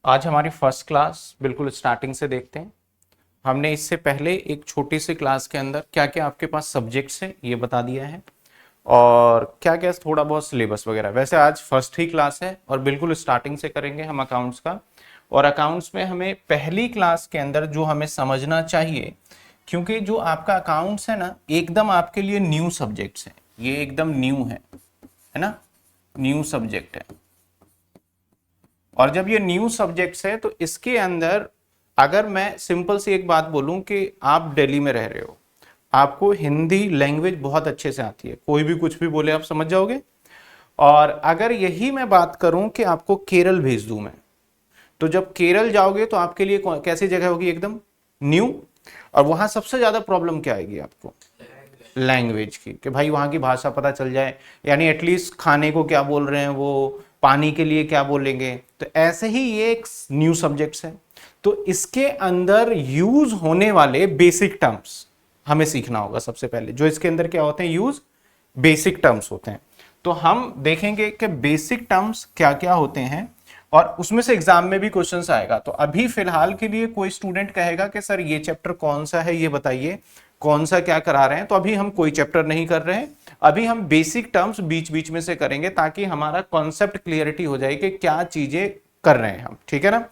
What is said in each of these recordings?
आज हमारी first class बिल्कुल स्टार्टिंग से देखते हैं। हमने इससे पहले एक छोटी सी क्लास के अंदर क्या क्या आपके पास सब्जेक्ट्स हैं ये बता दिया है और क्या क्या थोड़ा बहुत सिलेबस वगैरह। वैसे आज फर्स्ट ही क्लास है और बिल्कुल स्टार्टिंग से करेंगे हम अकाउंट्स का। और अकाउंट्स में हमें पहली क्लास के अंदर जो हमें समझना चाहिए, क्योंकि जो आपका अकाउंट्स है ना एकदम आपके लिए न्यू सब्जेक्ट्स है, ये एकदम न्यू है ना, न्यू सब्जेक्ट है। और जब ये न्यू सब्जेक्ट्स है तो इसके अंदर अगर मैं सिंपल सी एक बात बोलूं कि आप दिल्ली में रह रहे हो, आपको हिंदी लैंग्वेज बहुत अच्छे से आती है, कोई भी कुछ भी बोले आप समझ जाओगे। और अगर यही मैं बात करूं कि आपको केरल भेज दूं मैं, तो जब केरल जाओगे तो आपके लिए कैसी जगह होगी, एकदम न्यू। और वहां सबसे ज्यादा प्रॉब्लम क्या आएगी आपको, लैंग्वेज की, कि भाई वहां की भाषा पता चल जाए, यानी एटलीस्ट खाने को क्या बोल रहे हैं वो, पानी के लिए क्या बोलेंगे। तो ऐसे ही ये एक न्यू सब्जेक्ट्स है, तो इसके अंदर यूज होने वाले बेसिक टर्म्स हमें सीखना होगा सबसे पहले। जो इसके अंदर क्या होते हैं, यूज बेसिक टर्म्स होते हैं। तो हम देखेंगे कि बेसिक टर्म्स क्या क्या होते हैं और उसमें से एग्जाम में भी क्वेश्चंस आएगा। तो अभी फिलहाल के लिए कोई स्टूडेंट कहेगा कि सर ये चैप्टर कौन सा है, ये बताइए कौन सा क्या करा रहे हैं। तो अभी हम कोई चैप्टर नहीं कर रहे हैं, अभी हम बेसिक टर्म्स बीच बीच में से करेंगे ताकि हमारा कॉन्सेप्ट क्लियरिटी हो जाए कि क्या चीजें कर रहे हैं हम, ठीक है ना।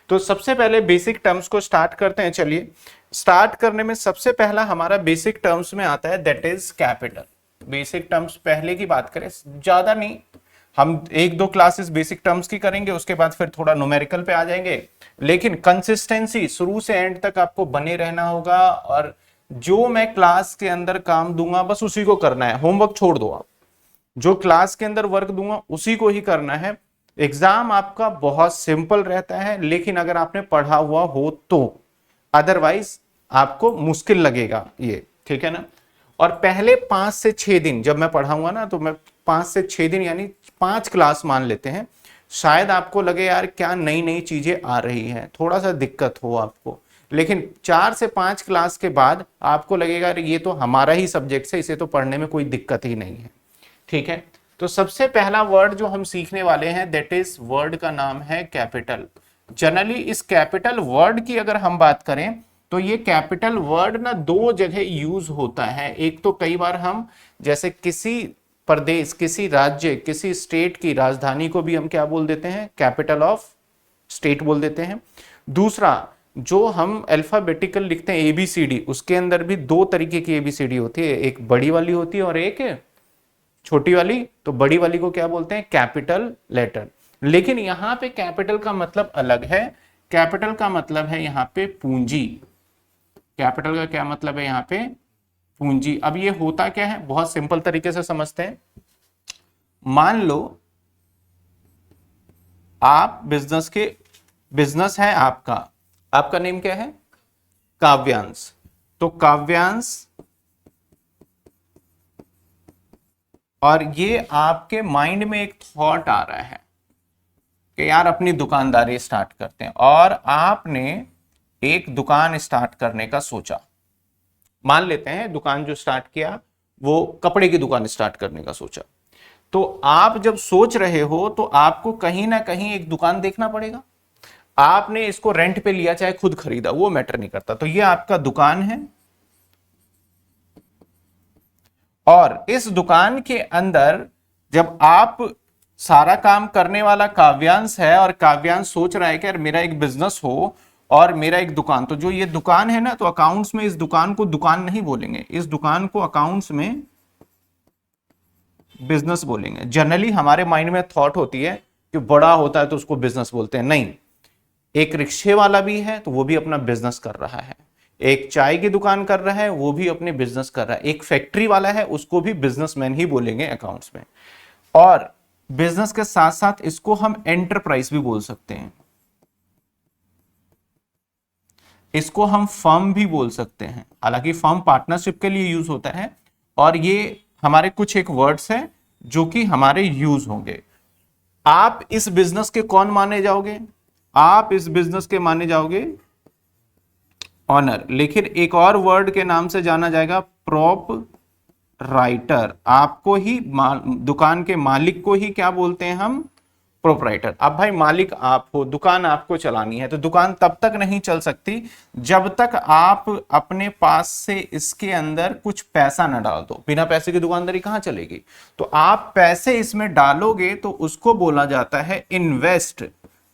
तो सबसे पहले बेसिक टर्म्स को स्टार्ट करते हैं। चलिए, स्टार्ट करने में सबसे पहला हमारा बेसिक टर्म्स में आता है, that is capital. Basic terms पहले की बात करें, ज्यादा नहीं, हम एक दो क्लासेस बेसिक टर्म्स की करेंगे, उसके बाद फिर थोड़ा न्यूमेरिकल पे आ जाएंगे। लेकिन कंसिस्टेंसी शुरू से एंड तक आपको बने रहना होगा और जो मैं क्लास के अंदर काम दूंगा बस उसी को करना है, होमवर्क छोड़ दो आप। जो क्लास के अंदर वर्क दूंगा उसी को ही करना है। एग्जाम आपका बहुत सिंपल रहता है, लेकिन अगर आपने पढ़ा हुआ हो तो, अदरवाइज आपको मुश्किल लगेगा ये, ठीक है ना। और पहले 5 से 6 दिन जब मैं पढ़ाऊंगा ना, तो मैं 5 से 6 दिन यानी 5 क्लास मान लेते हैं, शायद आपको लगे यार क्या नई नई चीजें आ रही है, थोड़ा सा दिक्कत हो आपको। लेकिन 4 से 5 क्लास के बाद आपको लगेगा ये तो हमारा ही सब्जेक्ट है, इसे तो पढ़ने में कोई दिक्कत ही नहीं है, ठीक है। तो सबसे पहला वर्ड जो हम सीखने वाले हैं, दैट इज वर्ड का नाम है कैपिटल। जनरली इस कैपिटल वर्ड की अगर हम बात करें तो ये कैपिटल वर्ड ना दो जगह यूज होता है। एक तो कई बार हम जैसे किसी प्रदेश, किसी राज्य, किसी स्टेट की राजधानी को भी हम क्या बोल देते हैं, कैपिटल ऑफ स्टेट बोल देते हैं। दूसरा, जो हम अल्फाबेटिकल लिखते हैं एबीसीडी, उसके अंदर भी दो तरीके की एबीसीडी होती है, एक बड़ी वाली होती है और एक छोटी वाली। तो बड़ी वाली को क्या बोलते हैं, कैपिटल लेटर। लेकिन यहां पे कैपिटल का मतलब अलग है, कैपिटल का मतलब है यहां पे पूंजी। कैपिटल का क्या मतलब है यहां पे, पूंजी। अब ये होता क्या है, बहुत सिंपल तरीके से समझते हैं। मान लो आप बिजनेस है आपका, आपका नेम क्या है, काव्यांश। तो काव्यांश, और ये आपके माइंड में एक थॉट आ रहा है कि यार अपनी दुकानदारी स्टार्ट करते हैं, और आपने एक दुकान स्टार्ट करने का सोचा। मान लेते हैं दुकान जो स्टार्ट किया वो कपड़े की दुकान स्टार्ट करने का सोचा। तो आप जब सोच रहे हो तो आपको कहीं ना कहीं एक दुकान देखना पड़ेगा। आपने इसको रेंट पे लिया चाहे खुद खरीदा, वो मैटर नहीं करता। तो ये आपका दुकान है, और इस दुकान के अंदर जब आप, सारा काम करने वाला काव्यांश है और काव्यांश सोच रहा है कि यार मेरा एक बिजनेस हो और मेरा एक दुकान। तो जो ये दुकान है ना, तो अकाउंट्स में इस दुकान को दुकान नहीं बोलेंगे, इस दुकान को अकाउंट्स में बिजनेस बोलेंगे। जनरली हमारे माइंड में थॉट होती है कि बड़ा होता है तो उसको बिजनेस बोलते हैं, नहीं। एक रिक्शे वाला भी है तो वो भी अपना बिजनेस कर रहा है, एक चाय की दुकान कर रहा है वो भी अपने बिजनेस कर रहा है, एक फैक्ट्री वाला है उसको भी बिजनेसमैन ही बोलेंगे अकाउंट्स में। और बिजनेस के साथ साथ इसको हम एंटरप्राइज भी बोल सकते हैं, इसको हम फर्म भी बोल सकते हैं। हालांकि फर्म पार्टनरशिप के लिए यूज होता है, और ये हमारे कुछ एक वर्ड्स हैं जो कि हमारे यूज होंगे। आप इस बिजनेस के कौन माने जाओगे, आप इस बिजनेस के माने जाओगे ऑनर। लेकिन एक और वर्ड के नाम से जाना जाएगा, प्रॉप राइटर। आपको ही दुकान के मालिक को ही क्या बोलते हैं हम, प्रोपराइटर। अब भाई मालिक आप हो, दुकान आपको चलानी है, तो दुकान तब तक नहीं चल सकती जब तक आप अपने पास से इसके अंदर कुछ पैसा ना डाल दो। बिना पैसे की दुकानदारी कहां चलेगी? तो आप पैसे इसमें डालोगे तो उसको बोला जाता है इन्वेस्ट।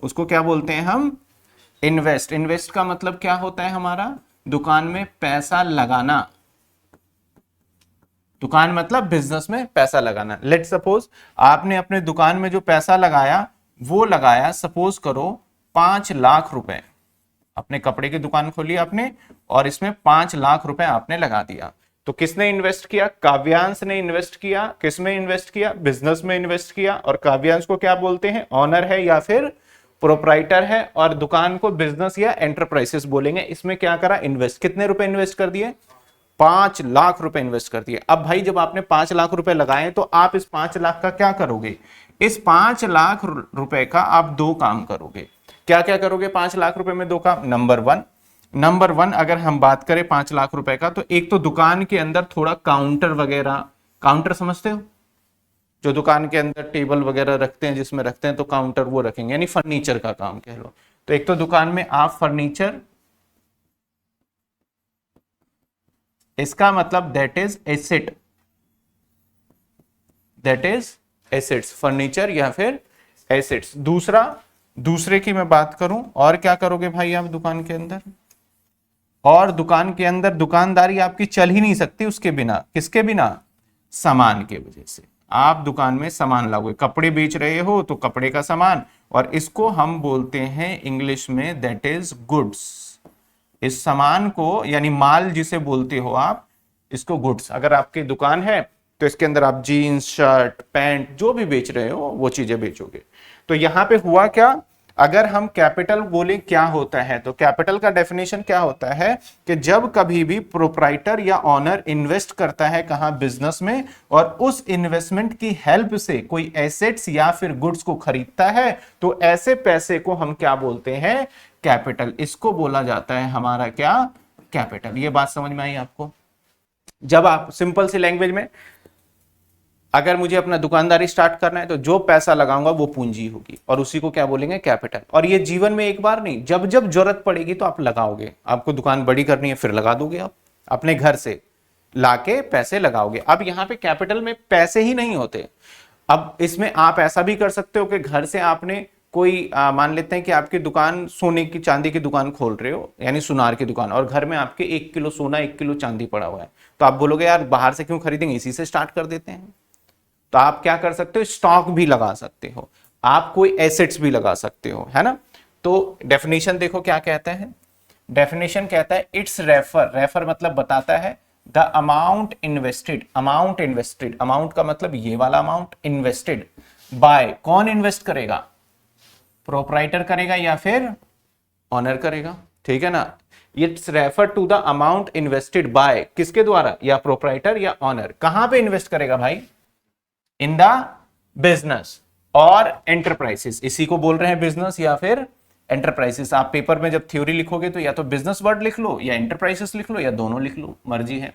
उसको क्या बोलते हैं हम? इन्वेस्ट। इन्वेस्ट का मतलब क्या होता है हमारा? दुकान में पैसा लगाना। दुकान मतलब बिजनेस में पैसा लगाना। लेट सपोज आपने अपने दुकान में जो पैसा लगाया वो लगाया, सपोज करो 5 लाख रुपए। अपने कपड़े की दुकान खोली आपने और इसमें 5 लाख रुपए आपने लगा दिया। तो किसने इन्वेस्ट किया? काव्यांश ने इन्वेस्ट किया। किसमें इन्वेस्ट किया? बिजनेस में इन्वेस्ट किया। और काव्यांश को क्या बोलते हैं? ऑनर है या फिर प्रोपराइटर है। और दुकान को बिजनेस या एंटरप्राइजेस बोलेंगे। इसमें क्या करा? इन्वेस्ट। कितने रुपए इन्वेस्ट कर दिए? 5 लाख रुपए इन्वेस्ट कर दिए। अब भाई जब आपने 5 लाख रुपए लगाए तो आप इस 5 लाख का क्या करोगे? इस 5 लाख रुपए का आप दो काम करोगे। क्या क्या करोगे 5 लाख रुपए में? दो काम। नंबर वन अगर हम बात करें 5 लाख रुपए का, तो एक तो दुकान के अंदर थोड़ा काउंटर वगैरह, काउंटर समझते हो? जो दुकान के अंदर टेबल वगैरह रखते हैं, जिसमें रखते हैं, तो काउंटर वो रखेंगे, यानी फर्नीचर का काम कह लो। तो एक तो दुकान में आप फर्नीचर, इसका मतलब that is asset, that is assets, furniture या फिर एसेट्स। दूसरे की मैं बात करूं, और क्या करोगे भाई आप दुकान के अंदर? और दुकान के अंदर दुकानदारी आपकी चल ही नहीं सकती उसके बिना। किसके बिना? सामान के वजह से। आप दुकान में सामान लाओगे, कपड़े बेच रहे हो तो कपड़े का सामान, और इसको हम बोलते हैं इंग्लिश में दैट इज गुड्स। इस सामान को, यानी माल जिसे बोलते हो आप, इसको गुड्स। अगर आपकी दुकान है तो इसके अंदर आप जीन्स, शर्ट, पैंट जो भी बेच रहे हो वो चीजें बेचोगे। तो यहां पे हुआ क्या? अगर हम कैपिटल बोले क्या होता है, तो कैपिटल का डेफिनेशन क्या होता है कि जब कभी भी प्रोप्राइटर या ऑनर इन्वेस्ट करता है कहां? बिजनेस में, और उस इन्वेस्टमेंट की हेल्प से कोई एसेट्स या फिर गुड्स को खरीदता है, तो ऐसे पैसे को हम क्या बोलते हैं? कैपिटल। इसको बोला जाता है हमारा क्या? कैपिटल। ये बात समझ में आई आपको? जब आप सिंपल सी लैंग्वेज में, अगर मुझे अपना दुकानदारी स्टार्ट करना है तो जो पैसा लगाऊंगा वो पूंजी होगी, और उसी को क्या बोलेंगे? कैपिटल। और ये जीवन में एक बार नहीं, जब जब जरूरत पड़ेगी तो आप लगाओगे। आपको दुकान बड़ी करनी है फिर लगा दोगे, आप अपने घर से लाके पैसे लगाओगे। अब यहां पे कैपिटल में पैसे ही नहीं होते। अब इसमें आप ऐसा भी कर सकते हो कि घर से आपने कोई मान लेते हैं कि आपकी दुकान सोने की चांदी की दुकान खोल रहे हो, यानी सुनार की दुकान, और घर में आपके 1 किलो सोना 1 किलो चांदी पड़ा हुआ है, तो आप बोलोगे यार बाहर से क्यों खरीदेंगे, इसी से स्टार्ट कर देते हैं। तो आप क्या कर सकते हो? स्टॉक भी लगा सकते हो, आप कोई एसेट्स भी लगा सकते हो, है ना। तो डेफिनेशन देखो क्या कहता है। डेफिनेशन कहता है इट्स रेफर, रेफर मतलब बताता है, the amount invested, amount invested, amount का मतलब ये वाला अमाउंट, इन्वेस्टेड बाय, कौन इन्वेस्ट करेगा? प्रोपराइटर करेगा या फिर ऑनर करेगा, ठीक है ना। It's refer to the amount invested by, किसके द्वारा? या प्रोपराइटर या ऑनर। कहां पे इन्वेस्ट करेगा भाई? इन द बिजनेस और एंटरप्राइजेस। इसी को बोल रहे हैं बिजनेस या फिर एंटरप्राइजेस। आप पेपर में जब थ्योरी लिखोगे तो या तो बिजनेस वर्ड लिख लो या एंटरप्राइजेस लिख लो या दोनों लिख लो, मर्जी है।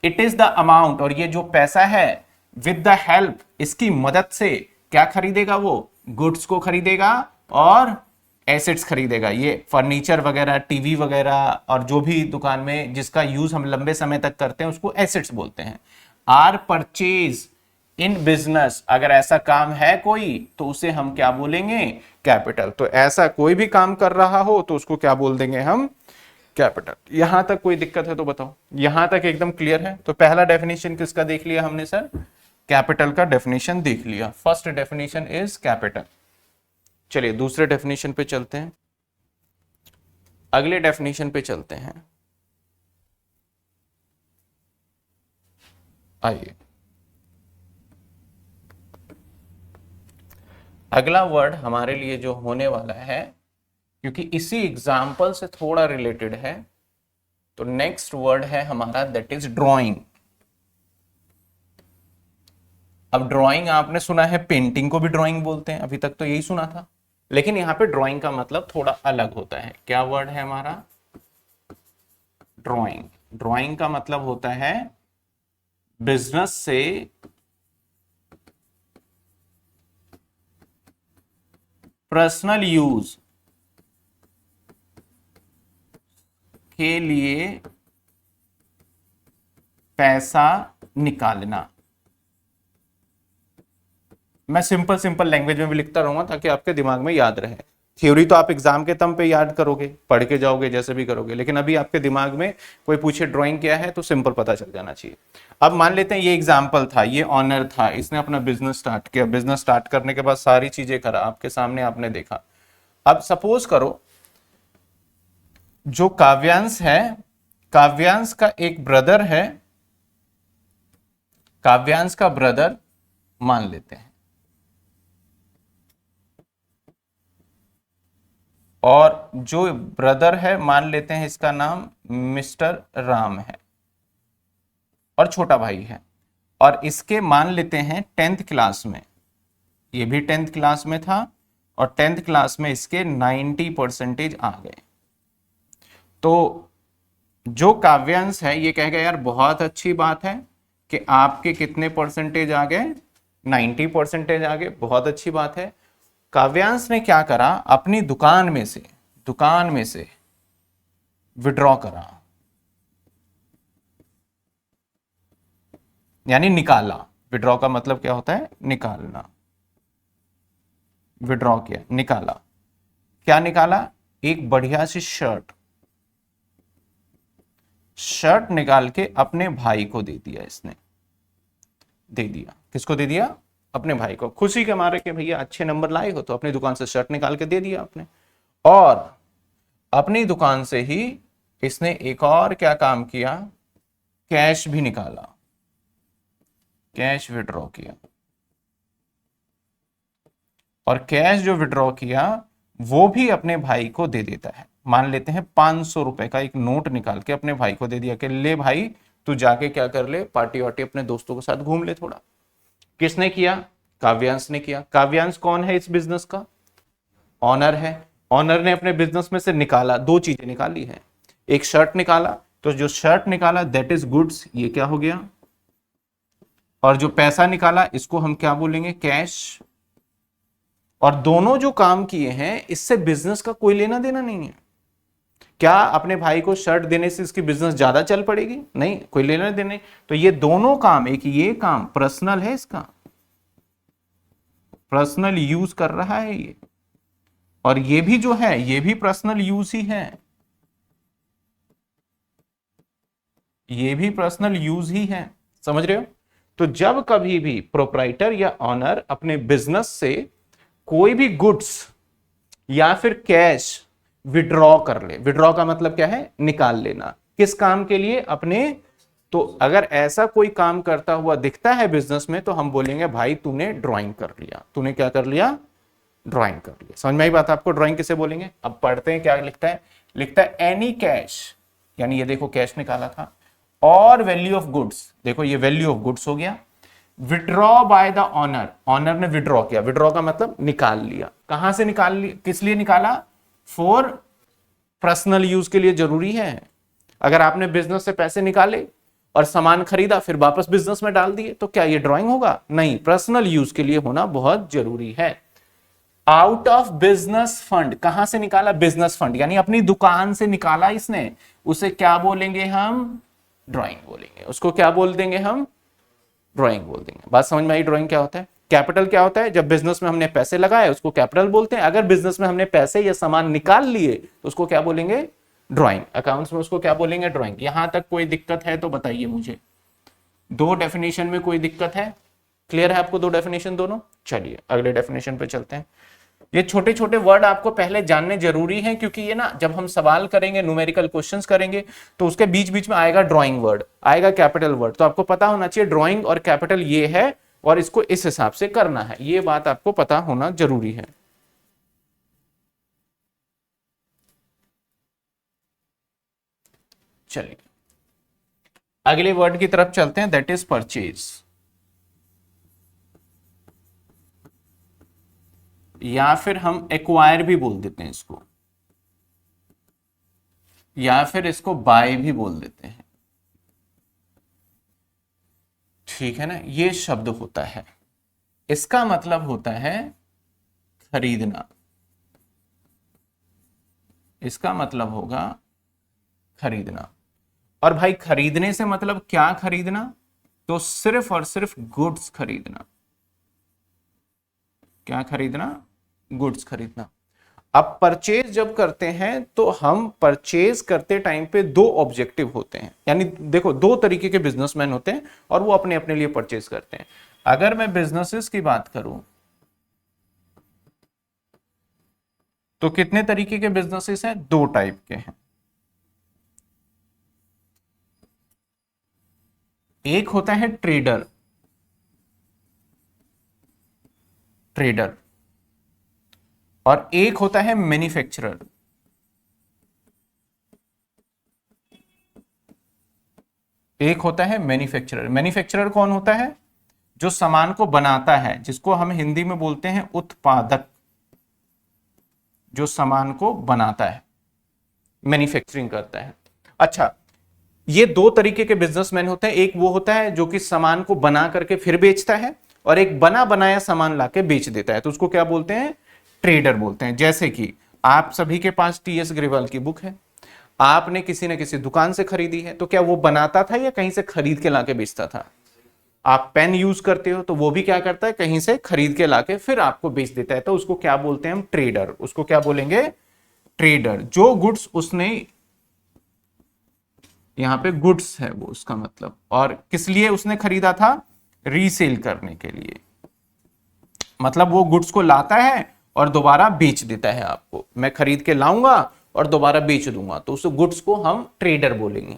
इट इज द अमाउंट, और ये जो पैसा है, विद द हेल्प, इसकी मदद से क्या खरीदेगा? वो गुड्स को खरीदेगा और एसेट्स खरीदेगा। ये फर्नीचर वगैरह, टीवी वगैरह, और जो भी दुकान में जिसका यूज हम लंबे समय तक करते हैं उसको एसेट्स बोलते हैं। आर परचेज इन बिजनेस, अगर ऐसा काम है कोई तो उसे हम क्या बोलेंगे? कैपिटल। तो ऐसा कोई भी काम कर रहा हो तो उसको क्या बोल देंगे हम? कैपिटल। यहां तक कोई दिक्कत है तो बताओ, यहां तक एकदम क्लियर है? तो पहला डेफिनेशन किसका देख लिया हमने सर? कैपिटल का डेफिनेशन देख लिया। First definition is capital. चलिए दूसरे डेफिनेशन पे चलते हैं, अगले डेफिनेशन पे चलते हैं। आइए, अगला वर्ड हमारे लिए जो होने वाला है, क्योंकि इसी एग्जाम्पल से थोड़ा रिलेटेड है, तो नेक्स्ट वर्ड है हमारा दैट इज ड्राइंग। अब ड्राइंग आपने सुना है, पेंटिंग को भी ड्राइंग बोलते हैं, अभी तक तो यही सुना था, लेकिन यहां पे ड्राइंग का मतलब थोड़ा अलग होता है। क्या वर्ड है हमारा? ड्राइंग। ड्राइंग का मतलब होता है बिजनेस से पर्सनल यूज के लिए पैसा निकालना। मैं सिंपल सिंपल लैंग्वेज में भी लिखता रहूंगा ताकि आपके दिमाग में याद रहे। थ्योरी तो आप एग्जाम के तम पे याद करोगे, पढ़ के जाओगे, जैसे भी करोगे, लेकिन अभी आपके दिमाग में कोई पूछे ड्राइंग क्या है तो सिंपल पता चल जाना चाहिए। अब मान लेते हैं ये एग्जाम्पल था, ये ऑनर था, इसने अपना बिजनेस स्टार्ट किया, बिजनेस स्टार्ट करने के बाद सारी चीजें करा आपके सामने, आपने देखा। अब सपोज करो जो काव्यांश है, काव्यांश का एक ब्रदर है, काव्यांश का ब्रदर मान लेते हैं, और जो ब्रदर है मान लेते हैं इसका नाम मिस्टर राम है, और छोटा भाई है, और इसके मान लेते हैं 10th क्लास में, ये भी 10th क्लास में था, और 10th क्लास में इसके 90% आ गए। तो जो काव्यांश है ये कहेगा यार बहुत अच्छी बात है कि आपके कितने परसेंटेज आ गए, 90% आ गए, बहुत अच्छी बात है। काव्यांश ने क्या करा, अपनी दुकान में से विड्रॉ करा, यानी निकाला। विड्रॉ का मतलब क्या होता है, निकालना। विड्रॉ किया, निकाला। क्या निकाला, एक बढ़िया सी शर्ट निकाल के अपने भाई को दे दिया। इसने दे दिया, किसको दे दिया, अपने भाई को, खुशी के मारे कि भैया अच्छे नंबर लाए हो तो अपनी दुकान से शर्ट निकाल के दे दिया आपने। और अपनी दुकान से ही इसने एक और क्या काम किया, कैश भी निकाला, कैश विड्रॉ किया। और कैश जो विड्रॉ किया वो भी अपने भाई को दे देता है। मान लेते हैं 500 रुपए का एक नोट निकाल के अपने भाई को दे दिया कि ले भाई तू जाके क्या कर ले, पार्टी वार्टी अपने दोस्तों के साथ घूम ले थोड़ा। किसने किया, काव्यांश ने किया। काव्यांश कौन है इस बिजनेस का, ऑनर है। ऑनर ने अपने बिजनेस में से निकाला, दो चीजें निकाली है, एक शर्ट निकाला, तो जो शर्ट निकाला दैट इज गुड्स, ये क्या हो गया, और जो पैसा निकाला इसको हम क्या बोलेंगे, कैश। और दोनों जो काम किए हैं इससे बिजनेस का कोई लेना देना नहीं है। क्या अपने भाई को शर्ट देने से इसकी बिजनेस ज्यादा चल पड़ेगी, नहीं, कोई लेना देने। तो ये दोनों काम, एक ये काम पर्सनल है, इसका पर्सनल यूज कर रहा है ये, और ये भी जो है ये भी पर्सनल यूज ही है, ये भी पर्सनल यूज ही है। समझ रहे हो। तो जब कभी भी प्रोप्राइटर या ऑनर अपने बिजनेस से कोई भी गुड्स या फिर कैश विड्रॉ कर ले, विड्रॉ का मतलब क्या है, निकाल लेना, किस काम के लिए, अपने। तो अगर ऐसा कोई काम करता हुआ दिखता है बिजनेस में तो हम बोलेंगे भाई तूने ड्राइंग कर लिया, तूने क्या कर लिया, ड्राइंग कर लिया। समझ में आई बात आपको, ड्राइंग किसे बोलेंगे। अब पढ़ते हैं क्या लिखता है, लिखता है एनी कैश, यानी ये देखो कैश निकाला था, और वैल्यू ऑफ गुड्स, देखो ये वैल्यू ऑफ गुड्स हो गया, withdraw by the owner, owner ने विड्रॉ किया, विड्रॉ का मतलब निकाल लिया। कहां से निकाल लिया, किस लिए निकाला, फॉर पर्सनल यूज के लिए जरूरी है। अगर आपने बिजनेस से पैसे निकाले और सामान खरीदा फिर वापस बिजनेस में डाल दिए तो क्या ये ड्राइंग होगा, नहीं, पर्सनल यूज के लिए होना बहुत जरूरी है। आउट ऑफ बिजनेस फंड, कहां से निकाला, बिजनेस फंड, यानी अपनी दुकान से निकाला इसने, उसे क्या बोलेंगे हम, ड्राइंग बोलेंगे। उसको क्या बोल देंगे हम, ड्राइंग बोल देंगे। बात समझ में आई, ड्राइंग क्या होता है। कैपिटल क्या होता है, जब बिजनेस में हमने पैसे लगाए उसको कैपिटल बोलते हैं। अगर बिजनेस में हमने पैसे या सामान निकाल लिए तो उसको क्या बोलेंगे, ड्राइंग। अकाउंट्स में उसको क्या बोलेंगे, ड्राइंग। यहां तक कोई दिक्कत है तो बताइए मुझे, दो डेफिनेशन में कोई दिक्कत है, क्लियर है आपको दो डेफिनेशन दोनों। चलिए अगले डेफिनेशन पे चलते हैं। ये छोटे छोटे वर्ड आपको पहले जानने जरूरी हैं, क्योंकि ये ना जब हम सवाल करेंगे, न्यूमेरिकल क्वेश्चंस करेंगे तो उसके बीच बीच में आएगा ड्राइंग वर्ड, आएगा कैपिटल वर्ड, तो आपको पता होना चाहिए ड्राइंग और कैपिटल ये है और इसको इस हिसाब से करना है, ये बात आपको पता होना जरूरी है। चलिए अगले वर्ड की तरफ चलते हैं, दैट इज परचेज, या फिर हम एक्वायर भी बोल देते हैं इसको, या फिर इसको बाय भी बोल देते हैं, ठीक है ना। ये शब्द होता है, इसका मतलब होता है खरीदना। इसका मतलब होगा खरीदना। और भाई खरीदने से मतलब क्या खरीदना, तो सिर्फ और सिर्फ गुड्स खरीदना। क्या खरीदना, गुड्स खरीदना। अब परचेज जब करते हैं तो हम परचेज करते टाइम पे दो ऑब्जेक्टिव होते हैं, यानी देखो दो तरीके के बिजनेसमैन होते हैं और वो अपने अपने लिए परचेज करते हैं। अगर मैं बिजनेसेस की बात करूं तो कितने तरीके के बिजनेसेस हैं, दो टाइप के हैं। एक होता है ट्रेडर, ट्रेडर, और एक होता है मैन्युफैक्चरर। एक होता है मैन्युफैक्चरर। मैन्युफैक्चरर कौन होता है, जो सामान को बनाता है, जिसको हम हिंदी में बोलते हैं उत्पादक, जो सामान को बनाता है, मैन्युफैक्चरिंग करता है। अच्छा, ये दो तरीके के बिजनेसमैन होते हैं। एक वो होता है जो कि सामान को बना करके फिर बेचता है, और एक बना बनाया सामान लाके बेच देता है, तो उसको क्या बोलते हैं, ट्रेडर बोलते हैं। जैसे कि आप सभी के पास टी.एस. ग्रेवाल की बुक है, आपने किसी न किसी दुकान से खरीदी है, तो क्या वो बनाता था या कहीं से खरीद के लाके बेचता था। आप पेन यूज करते हो तो वो भी क्या करता है, कहीं से खरीद के लाके फिर आपको बेच देता है, तो उसको क्या बोलते हैं हम, ट्रेडर। उसको क्या बोलेंगे, ट्रेडर। जो गुड्स उसने, यहां पे गुड्स है वो उसका मतलब, और किस लिए उसने खरीदा था, रीसेल करने के लिए। मतलब वो गुड्स को लाता है और दोबारा बेच देता है आपको। मैं खरीद के लाऊंगा और दोबारा बेच दूंगा, तो उस गुड्स को हम ट्रेडर बोलेंगे।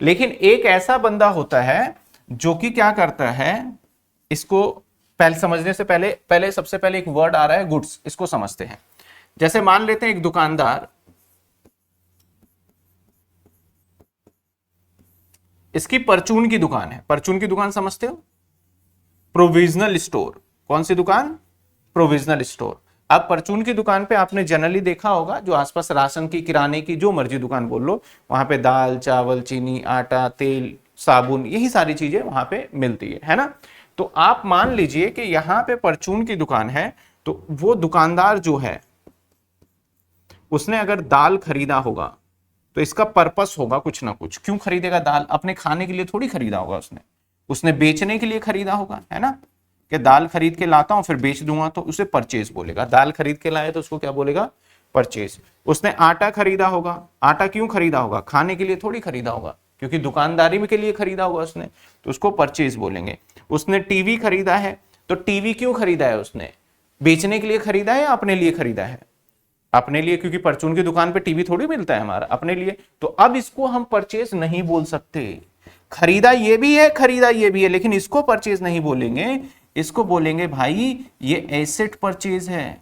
लेकिन एक ऐसा बंदा होता है जो कि क्या करता है, इसको पहले समझने से पहले सबसे पहले एक वर्ड आ रहा है गुड्स, इसको समझते हैं। जैसे मान लेते हैं एक दुकानदार, इसकी परचून की दुकान है। परचून की दुकान समझते हो, प्रोविजनल स्टोर। कौन सी दुकान, प्रोविजनल स्टोर। अब परचून की दुकान पे आपने जनरली देखा होगा, जो आसपास राशन की, किराने की, जो मर्जी दुकान बोल लो, वहां पे दाल चावल चीनी आटा तेल साबुन, यही सारी चीजें वहां पे मिलती है ना। तो आप मान लीजिए कि यहाँ पे परचून की दुकान है, तो वो दुकानदार जो है उसने अगर दाल खरीदा होगा तो इसका पर्पस होगा कुछ ना कुछ। क्यों खरीदेगा दाल, अपने खाने के लिए थोड़ी खरीदा होगा उसने, उसने बेचने के लिए खरीदा होगा, है ना। कि दाल खरीद के लाता हूं फिर बेच दूंगा, तो उसे परचेज बोलेगा। दाल खरीद के लाए तो उसको क्या बोलेगा, परचेज। उसने आटा खरीदा होगा, आटा क्यों खरीदा होगा, खाने के लिए थोड़ी खरीदा होगा, क्योंकि दुकानदारी के लिए खरीदा होगा उसने, तो उसको परचेज बोलेंगे। उसने टीवी खरीदा है, तो टीवी क्यों खरीदा है उसने, बेचने के लिए खरीदा है या अपने लिए खरीदा है, अपने लिए, क्योंकि परचून की दुकान पे टीवी थोड़ी मिलता है हमारा, अपने लिए। तो अब इसको हम परचेज नहीं बोल सकते। खरीदा ये भी है, खरीदा ये भी है, लेकिन इसको परचेज नहीं बोलेंगे, इसको बोलेंगे भाई ये एसेट परचेज है।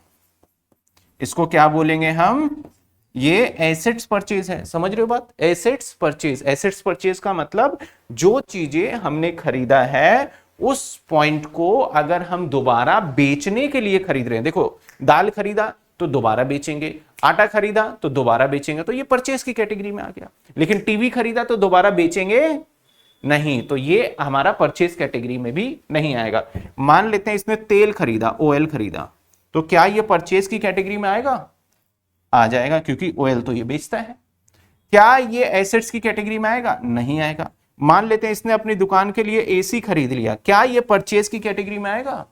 इसको क्या बोलेंगे हम, ये एसेट्स परचेज है। समझ रहे हो बात, एसेट्स परचेज। एसेट्स परचेज का मतलब जो चीजें हमने खरीदा है उस पॉइंट को अगर हम दोबारा बेचने के लिए खरीद रहे हैं। देखो दाल खरीदा तो दोबारा बेचेंगे, आटा खरीदा तो दोबारा बेचेंगे, तो ये परचेज की कैटेगरी में आ गया। लेकिन टीवी खरीदा तो दोबारा बेचेंगे नहीं, तो ये हमारा परचेज कैटेगरी में भी नहीं आएगा। मान लेते हैं इसने तेल खरीदा, ऑयल खरीदा, तो क्या ये परचेज की कैटेगरी में आएगा, आ जाएगा, क्योंकि ऑयल तो ये बेचता है। क्या ये एसेट्स की कैटेगरी में आएगा, नहीं आएगा। मान लेते हैं इसने अपनी दुकान के लिए एसी खरीद लिया, क्या ये परचेज की कैटेगरी में आएगा,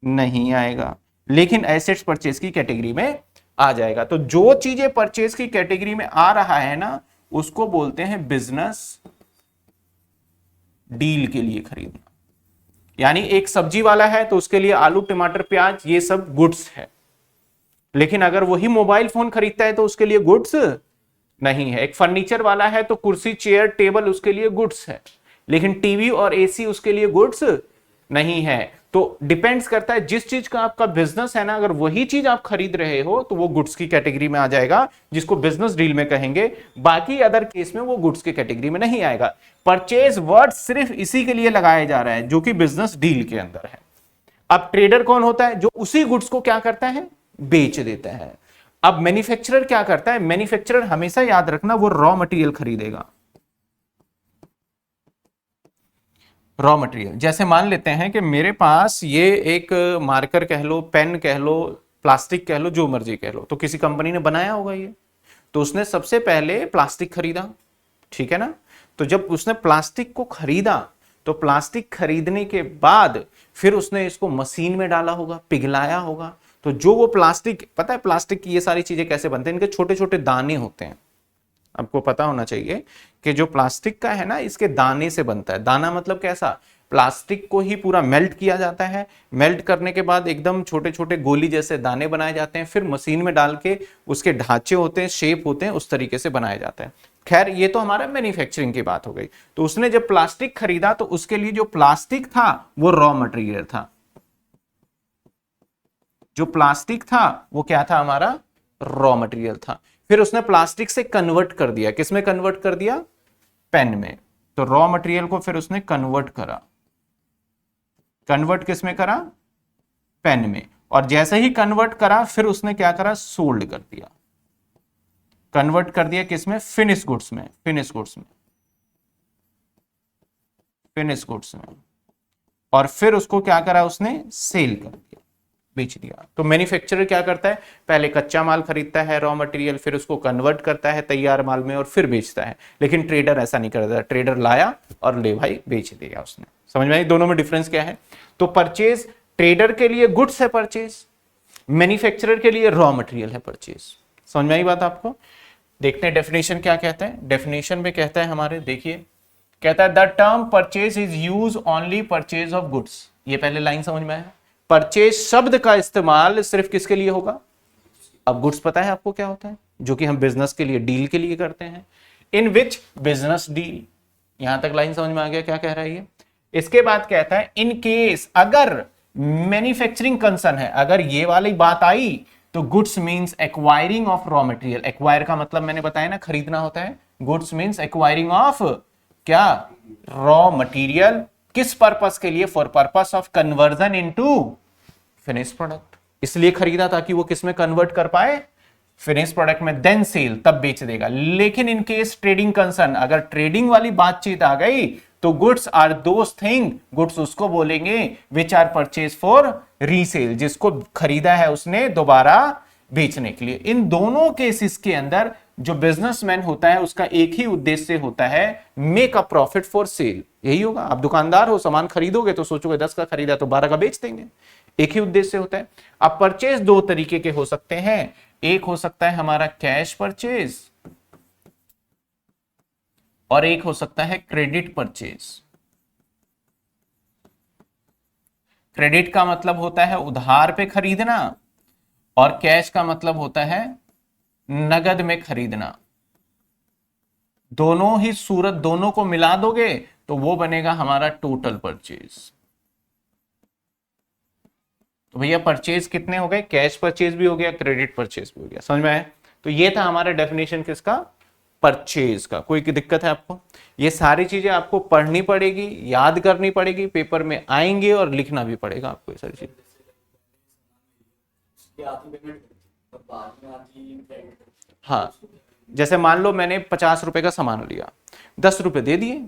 नहीं आएगा, लेकिन एसेट्स परचेज की कैटेगरी में आ जाएगा। तो जो चीजें परचेज की कैटेगरी में आ रहा है ना, उसको बोलते हैं बिजनेस डील के लिए खरीदना। यानी एक सब्जी वाला है तो उसके लिए आलू टमाटर प्याज ये सब गुड्स है, लेकिन अगर वही मोबाइल फोन खरीदता है तो उसके लिए गुड्स नहीं है। एक फर्नीचर वाला है तो कुर्सी चेयर टेबल उसके लिए गुड्स है, लेकिन टीवी और एसी उसके लिए गुड्स नहीं है। तो डिपेंड्स करता है, जिस चीज का आपका बिजनेस है ना, अगर वही चीज आप खरीद रहे हो तो वो गुड्स की कैटेगरी में आ जाएगा, जिसको बिजनेस डील में कहेंगे। बाकी अदर केस में वो गुड्स की कैटेगरी में नहीं आएगा। परचेज वर्ड सिर्फ इसी के लिए लगाया जा रहा है जो कि बिजनेस डील के अंदर है। अब ट्रेडर कौन होता है, जो उसी गुड्स को क्या करता है, बेच देता है। अब मैन्युफैक्चरर क्या करता है, मैन्युफैक्चरर हमेशा याद रखना वो रॉ मटेरियल खरीदेगा। रॉ मटेरियल, जैसे मान लेते हैं कि मेरे पास ये एक मार्कर कह लो, पेन कह लो, प्लास्टिक कह लो, जो मर्जी कह लो, तो किसी कंपनी ने बनाया होगा ये, तो उसने सबसे पहले प्लास्टिक खरीदा, ठीक है ना। तो जब उसने प्लास्टिक को खरीदा तो प्लास्टिक खरीदने के बाद फिर उसने इसको मशीन में डाला होगा, पिघलाया होगा। तो जो वो प्लास्टिक, पता है प्लास्टिक की ये सारी चीजें कैसे बनते हैं, इनके छोटे छोटे दाने होते हैं, आपको पता होना चाहिए कि जो प्लास्टिक का है ना इसके दाने से बनता है। दाना मतलब कैसा, प्लास्टिक को ही पूरा मेल्ट किया जाता है, मेल्ट करने के बाद एकदम छोटे छोटे गोली जैसे दाने बनाए जाते हैं, फिर मशीन में डाल के उसके ढांचे होते हैं, शेप होते हैं, उस तरीके से बनाया जाता है। खैर ये तो हमारा मैन्युफैक्चरिंग की बात हो गई। तो उसने जब प्लास्टिक खरीदा तो उसके लिए जो प्लास्टिक था वो रॉ मटेरियल था। जो प्लास्टिक था वो क्या था, हमारा रॉ मटेरियल था। फिर उसने प्लास्टिक से कन्वर्ट कर दिया, किसमें कन्वर्ट कर दिया, पेन में। तो रॉ मटेरियल को फिर उसने कन्वर्ट करा, कन्वर्ट किसमें करा, पेन में। और जैसे ही कन्वर्ट करा फिर उसने क्या करा, सोल्ड कर दिया, कन्वर्ट कर दिया किसमें, फिनिश गुड्स में, फिनिश गुड्स में, फिनिश गुड्स में। और फिर उसको क्या करा उसने, सेल कर दिया, बेच दिया। तो मैन्युफैक्चरर क्या करता है, पहले कच्चा माल खरीदता है रॉ मटेरियल, फिर उसको कन्वर्ट करता है तैयार माल में और फिर बेचता है। लेकिन ट्रेडर ऐसा नहीं करता, ट्रेडर लाया और ले भाई बेच दिया उसने। समझ में आई दोनों में डिफरेंस क्या है। तो परचेज ट्रेडर के लिए गुड्स है परचेज, मैन्युफैक्चरर के लिए रॉ मटेरियल है परचेज। समझ में आई बात आपको। देखते हैं डेफिनेशन क्या कहता है। डेफिनेशन में कहता है हमारे, देखिए कहता है the term purchase is use only purchase of goods. ये पहले लाइन समझ में आया, परचेज शब्द का इस्तेमाल सिर्फ किसके लिए होगा, अब गुड्स पता है आपको क्या होता है, जो कि हम बिजनेस के लिए, डील के लिए करते हैं। इन विच बिजनेस डील, यहां तक लाइन समझ में आ गया क्या कह रहा है ये। इसके बाद कहता है इन केस, अगर मैन्युफैक्चरिंग कंसर्न है, अगर ये वाली बात आई तो goods means acquiring of raw material. Acquire का मतलब मैंने बताया ना, खरीदना होता है। गुड्स मींस एक्वायरिंग ऑफ क्या, रॉ मटेरियल। किस पर्पस के लिए, for purpose of conversion into finish product. इसलिए खरीदा ताकि वो किस में कन्वर्ट कर पाए, फिनिश प्रोडक्ट में, देन सेल, तब बेच देगा। लेकिन इन केस ट्रेडिंग कंसर्न, अगर ट्रेडिंग वाली बातचीत आ गई तो goods are those thing, goods उसको बोलेंगे which are purchase for resale, जिसको खरीदा है उसने दोबारा बेचने के लिए। इन दोनों केसेस के अंदर जो बिजनेसमैन होता है उसका एक ही उद्देश्य होता है, make a profit for sale. यही होगा, आप दुकानदार हो, सामान खरीदोगे तो सोचोगे 10 का खरीदा तो 12 का बेच देंगे, एक ही उद्देश्य होता है। अब परचेज दो तरीके के हो सकते हैं, एक हो सकता है हमारा कैश परचेज और एक हो सकता है क्रेडिट परचेज। क्रेडिट का मतलब होता है उधार पे खरीदना और कैश का मतलब होता है नगद में खरीदना। दोनों ही सूरत, दोनों को मिला दोगे तो वो बनेगा हमारा टोटल परचेज। तो भैया परचेज कितने हो गए, कैश परचेज भी हो गया, क्रेडिट परचेज भी हो गया। समझ में आया। तो ये था हमारा डेफिनेशन किसका, परचेज का। कोई की दिक्कत है आपको, ये सारी चीजें आपको पढ़नी पड़ेगी, याद करनी पड़ेगी, पेपर में आएंगे और लिखना भी पड़ेगा आपको ये सारी चीज। हाँ, जैसे मान लो मैंने 50 रुपए का सामान लिया, 10 रुपए दे दिए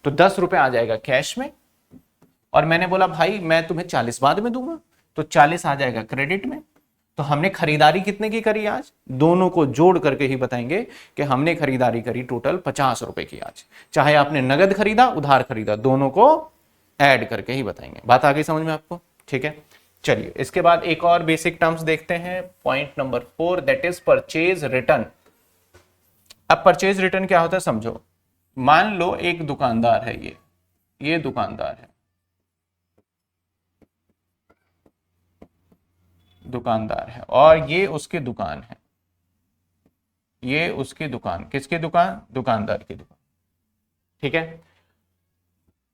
तो 10 रुपए आ जाएगा कैश में, और मैंने बोला भाई मैं तुम्हें 40 बाद में दूंगा तो 40 आ जाएगा क्रेडिट में। तो हमने खरीदारी कितने की करी आज, दोनों को जोड़ करके ही बताएंगे कि हमने खरीदारी करी टोटल 50 रुपए की आज। चाहे आपने नगद खरीदा उधार खरीदा, दोनों को ऐड करके ही बताएंगे। बात आ गई समझ में आपको, ठीक है। चलिए इसके बाद एक और बेसिक टर्म्स देखते हैं, point number 4, that is purchase return. अब परचेज रिटर्न क्या होता है समझो। मान लो एक दुकानदार है, ये दुकानदार है, दुकानदार है और ये उसकी दुकान है, ये उसकी दुकान, किसकी दुकान, दुकानदार की दुकान, ठीक है।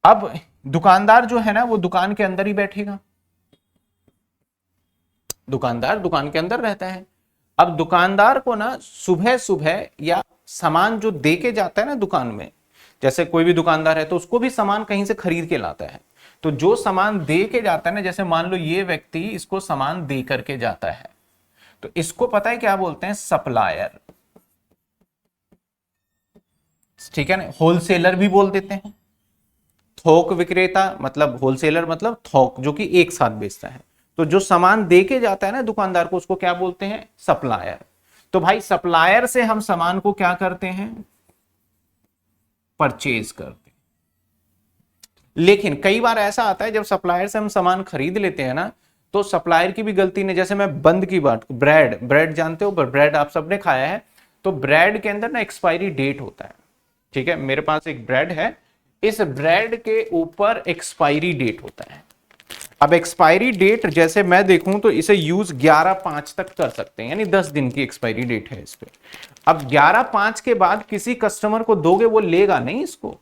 अब दुकानदार जो है ना वो दुकान के अंदर ही बैठेगा, दुकानदार दुकान के अंदर रहता है। अब दुकानदार को ना सुबह सुबह या सामान जो दे के जाता है ना दुकान में, जैसे कोई भी दुकानदार है तो उसको भी सामान कहीं से खरीद के लाता है, तो जो सामान दे के जाता है ना, जैसे मान लो ये व्यक्ति इसको सामान दे करके जाता है, तो इसको पता है क्या बोलते हैं, सप्लायर, ठीक है ना। होलसेलर भी बोल देते हैं, थोक विक्रेता मतलब होलसेलर मतलब थोक, जो कि एक साथ बेचता है। तो जो सामान दे के जाता है ना दुकानदार को, उसको क्या बोलते हैं, सप्लायर। तो भाई सप्लायर से हम सामान को क्या करते हैं, परचेज करते हैं। लेकिन कई बार ऐसा आता है जब सप्लायर से हम सामान खरीद लेते हैं ना, तो सप्लायर की भी गलती नहीं। जैसे मैं बंद की बात, ब्रेड, ब्रेड जानते हो, ब्रेड आप सबने खाया है, तो ब्रेड के अंदर ना एक्सपायरी डेट होता है, ठीक है। मेरे पास एक ब्रेड है, इस ब्रेड के ऊपर एक्सपायरी डेट होता है। अब एक्सपायरी डेट जैसे मैं देखूं तो इसे यूज 11/5 तक कर सकते हैं, यानी 10 दिन की एक्सपायरी डेट है इस पे। अब 11/5 के बाद किसी कस्टमर को दोगे, वो लेगा नहीं इसको,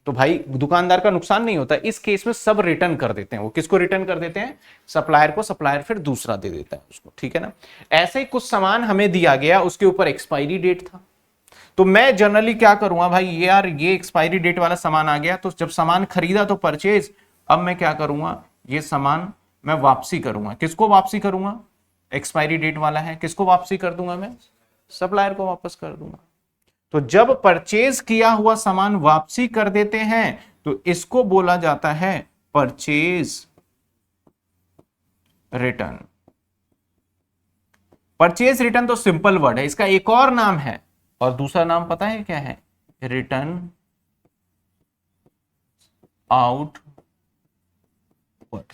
तो भाई दुकानदार का नुकसान नहीं होता। इस केस में सब रिटर्न कर देते हैं। वो किसको रिटर्न कर देते हैं, सप्लायर को, सप्लायर फिर दूसरा दे देता है उसको, ठीक है ना। ऐसे ही कुछ सामान हमें दिया गया, उसके ऊपर एक्सपायरी डेट था, तो मैं जनरली क्या करूंगा भाई, ये यार ये एक्सपायरी डेट वाला सामान आ गया, तो जब सामान खरीदा तो परचेज, अब मैं क्या करूंगा, ये सामान मैं वापसी करूंगा। किसको वापसी करूंगा, एक्सपायरी डेट वाला है, किसको वापसी कर दूंगा मैं, सप्लायर को वापस कर दूंगा। तो जब परचेज किया हुआ सामान वापसी कर देते हैं तो इसको बोला जाता है परचेज रिटर्न। परचेज रिटर्न तो सिंपल वर्ड है, इसका एक और नाम है, और दूसरा नाम पता है क्या है, रिटर्न आउटवर्ड।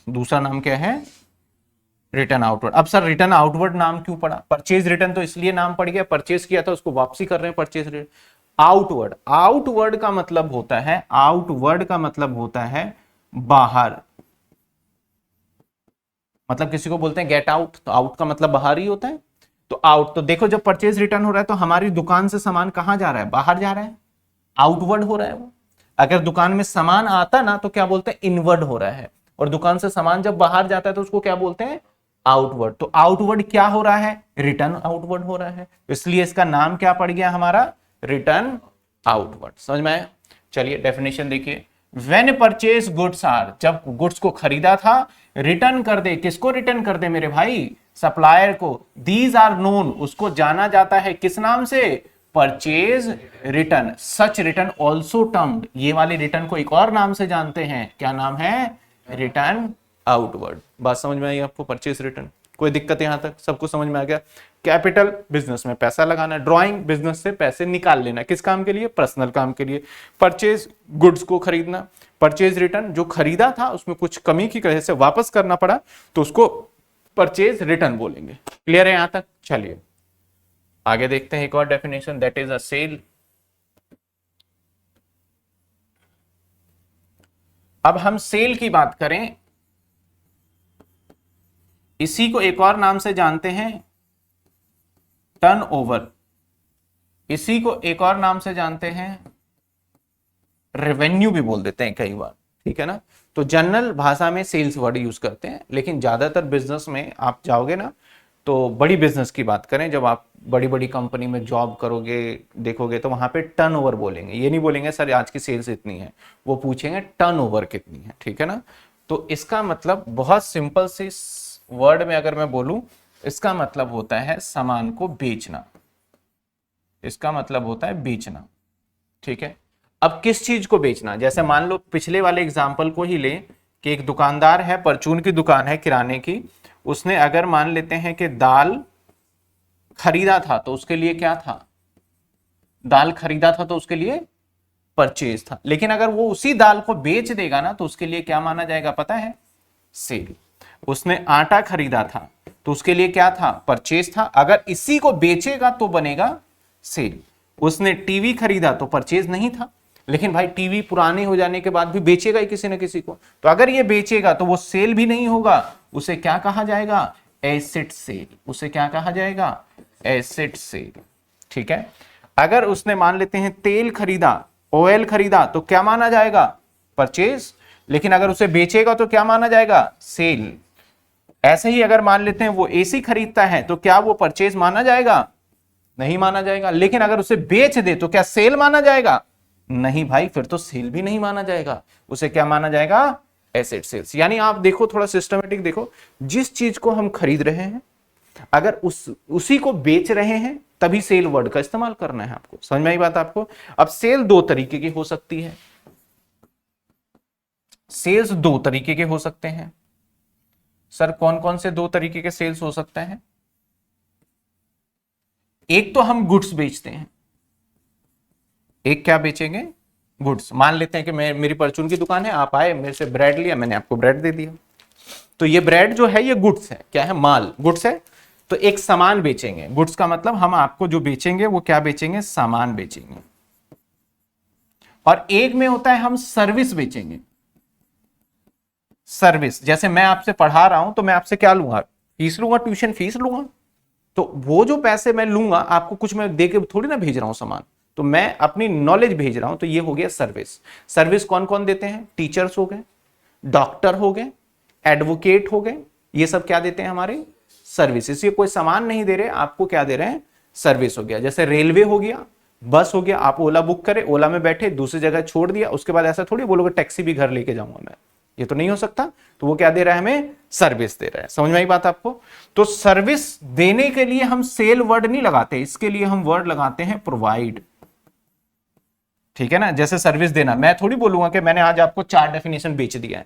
दूसरा नाम क्या है, रिटर्न आउटवर्ड। अब सर रिटर्न आउटवर्ड नाम क्यों पड़ा, परचेज रिटर्न तो इसलिए नाम पड़ गया, परचेज किया था उसको वापसी कर रहे हैं, परचेज रिटर्न। आउटवर्ड, आउटवर्ड का मतलब होता है, आउटवर्ड का मतलब होता है बाहर, मतलब किसी को बोलते हैं गेट आउट, तो आउट का मतलब बाहर ही होता है। तो आउट, तो देखो जब परचेज रिटर्न हो रहा है तो हमारी दुकान से सामान कहां जा रहा है, बाहर जा रहा है, आउटवर्ड हो रहा है वो। अगर दुकान में सामान आता ना तो क्या बोलते हैं, इनवर्ड हो रहा है, और दुकान से सामान जब बाहर जाता है तो उसको क्या बोलते हैं, आउटवर्ड। तो आउटवर्ड क्या हो रहा है, रिटर्न आउटवर्ड हो रहा है, इसलिए इसका नाम क्या पड़ गया हमारा, रिटर्न आउटवर्ड। समझ में आया। चलिए डेफिनेशन देखिए, व्हेन परचेज गुड्स आर, जब गुड्स को खरीदा था, रिटर्न कर दे, किसको रिटर्न कर दे मेरे भाई, सप्लायर को। दीज आर नोन, उसको जाना जाता है किस नाम से, purchase return. Such return also termed, ये वाले रिटर्न को एक और नाम से जानते हैं, क्या नाम है, रिटर्न आउटवर्ड। बात समझ में आई आपको, परचेज रिटर्न। कोई दिक्कत यहां तक, सबको समझ में आ गया। कैपिटल, बिजनेस में पैसा लगाना, ड्राइंग, बिजनेस से पैसे निकाल लेना, किस काम के लिए, पर्सनल काम के लिए। परचेज, गुड्स को खरीदना। परचेज रिटर्न, जो खरीदा था उसमें कुछ कमी की वजह से वापस करना पड़ा, तो उसको परचेज रिटर्न बोलेंगे। क्लियर है यहां तक। चलिए आगे देखते हैं एक और definition, that is a sale. अब हम सेल की बात करें, इसी को एक और नाम से जानते हैं, टर्नओवर। इसी को एक और नाम से जानते हैं, रेवेन्यू भी बोल देते हैं कई बार, ठीक है ना। तो जनरल भाषा में सेल्स वर्ड यूज करते हैं, लेकिन ज्यादातर बिजनेस में आप जाओगे ना, तो बड़ी बिजनेस की बात करें, जब आप बड़ी बड़ी कंपनी में जॉब करोगे, देखोगे, तो वहां पे टर्नओवर बोलेंगे। ये नहीं बोलेंगे सर आज की सेल्स इतनी है, वो पूछेंगे टर्नओवर कितनी है, ठीक है ना। तो इसका मतलब बहुत सिंपल से वर्ड में अगर मैं बोलूं, इसका मतलब होता है सामान को बेचना, इसका मतलब होता है बेचना, ठीक है। अब किस चीज को बेचना, जैसे मान लो पिछले वाले एग्जाम्पल को ही ले, कि एक दुकानदार है, परचून की दुकान है किराने की, उसने अगर मान लेते हैं कि दाल खरीदा था, तो उसके लिए क्या था, दाल खरीदा था तो उसके लिए परचेज था। लेकिन अगर वो उसी दाल को बेच देगा ना, तो उसके लिए क्या माना जाएगा पता है, सेल। उसने आटा खरीदा था तो उसके लिए क्या था, परचेज था, अगर इसी को बेचेगा तो बनेगा सेल। उसने टीवी खरीदा तो परचेज नहीं था, लेकिन भाई टीवी पुराने हो जाने के बाद भी बेचेगा ही किसी न किसी को, तो अगर ये बेचेगा तो वो सेल भी नहीं होगा, उसे क्या कहा जाएगा, एसेट सेल। उसे क्या कहा जाएगा, एसेट सेल, ठीक है। अगर उसने मान लेते हैं तेल खरीदा, ऑयल खरीदा, तो क्या माना जाएगा, परचेज, लेकिन अगर उसे बेचेगा तो क्या माना जाएगा, सेल। ऐसे ही अगर मान लेते हैं वो एसी खरीदता है, तो क्या वो परचेज माना जाएगा, नहीं माना जाएगा। लेकिन अगर उसे बेच दे तो क्या सेल माना जाएगा, नहीं भाई, फिर तो सेल भी नहीं माना जाएगा, उसे क्या माना जाएगा, एसेट सेल्स। यानी आप देखो, थोड़ा सिस्टमेटिक देखो, जिस चीज को हम खरीद रहे हैं, अगर उसी को बेच रहे हैं, तभी सेल वर्ड का इस्तेमाल करना है आपको। समझ में आई बात आपको। अब सेल दो तरीके की हो सकती है, सेल्स दो तरीके के हो सकते हैं। सर कौन कौन से दो तरीके के सेल्स हो सकते हैं, एक तो हम गुड्स बेचते हैं, एक क्या बेचेंगे, गुड्स। मान लेते हैं कि मैं, मेरी परचून की दुकान है, आप आए मेरे से ब्रेड लिया, मैंने आपको ब्रेड दे दिया, तो ये ब्रेड जो है ये गुड्स है, क्या है, माल, गुड्स है। तो एक सामान बेचेंगे, गुड्स का मतलब हम आपको जो बेचेंगे वो क्या बेचेंगे, सामान बेचेंगे। और एक में होता है हम सर्विस बेचेंगे, सर्विस। जैसे मैं आपसे पढ़ा रहा हूं तो मैं आपसे क्या लूंगा, फीस लूंगा, ट्यूशन फीस लूंगा। तो वो जो पैसे मैं लूंगा आपको, कुछ मैं दे के थोड़ी ना भेज रहा हूं सामान, तो मैं अपनी नॉलेज भेज रहा हूं, तो ये हो गया सर्विस। सर्विस कौन कौन देते हैं, टीचर्स हो गए, डॉक्टर हो गए, एडवोकेट हो गए, ये सब क्या देते हैं हमारे, सर्विस। इसलिए कोई सामान नहीं दे रहे आपको, क्या दे रहे हैं, सर्विस हो गया। जैसे रेलवे हो गया, बस हो गया, आप ओला बुक करें, ओला में बैठे, दूसरी जगह छोड़ दिया, उसके बाद ऐसा थोड़ी बोलोगे टैक्सी भी घर लेके जाऊंगा मैं, ये तो नहीं हो सकता। तो वो क्या दे रहा है, हमें सर्विस दे रहा है। समझ में आई बात आपको। तो सर्विस देने के लिए हम सेल वर्ड नहीं लगाते, इसके लिए हम वर्ड लगाते हैं प्रोवाइड। ठीक है ना, जैसे सर्विस देना, मैं थोड़ी बोलूंगा कि मैंने आज आपको 4 डेफिनेशन बेच दिया है,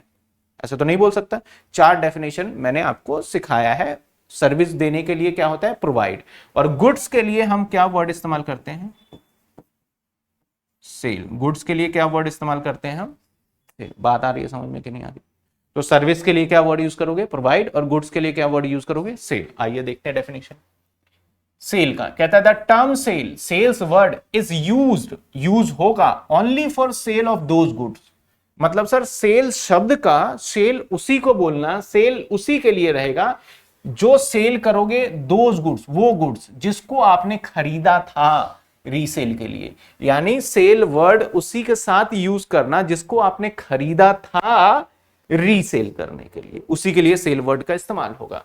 ऐसे तो नहीं बोल सकता। 4 डेफिनेशन मैंने आपको सिखाया है। सर्विस देने के लिए क्या होता है, प्रोवाइड। और गुड्स के लिए हम क्या वर्ड इस्तेमाल करते हैं, सेल। गुड्स के लिए क्या वर्ड इस्तेमाल करते हैं हम, सेल। बात आ रही है समझ में कि नहीं आ रही। तो सर्विस के लिए क्या वर्ड यूज करोगे, प्रोवाइड, और गुड्स के लिए क्या वर्ड यूज करोगे, सेल। आइए देखते हैं डेफिनेशन सेल का। कहता है the term sale, sales word is used, use होगा only for sale of those goods. मतलब सर सेल शब्द का, सेल उसी को बोलना, सेल उसी के लिए रहेगा जो सेल करोगे दोज गुड्स, वो गुड्स जिसको आपने खरीदा था रीसेल के लिए। यानी सेल वर्ड उसी के साथ यूज करना जिसको आपने खरीदा था रीसेल करने के लिए, उसी के लिए सेल वर्ड का इस्तेमाल होगा।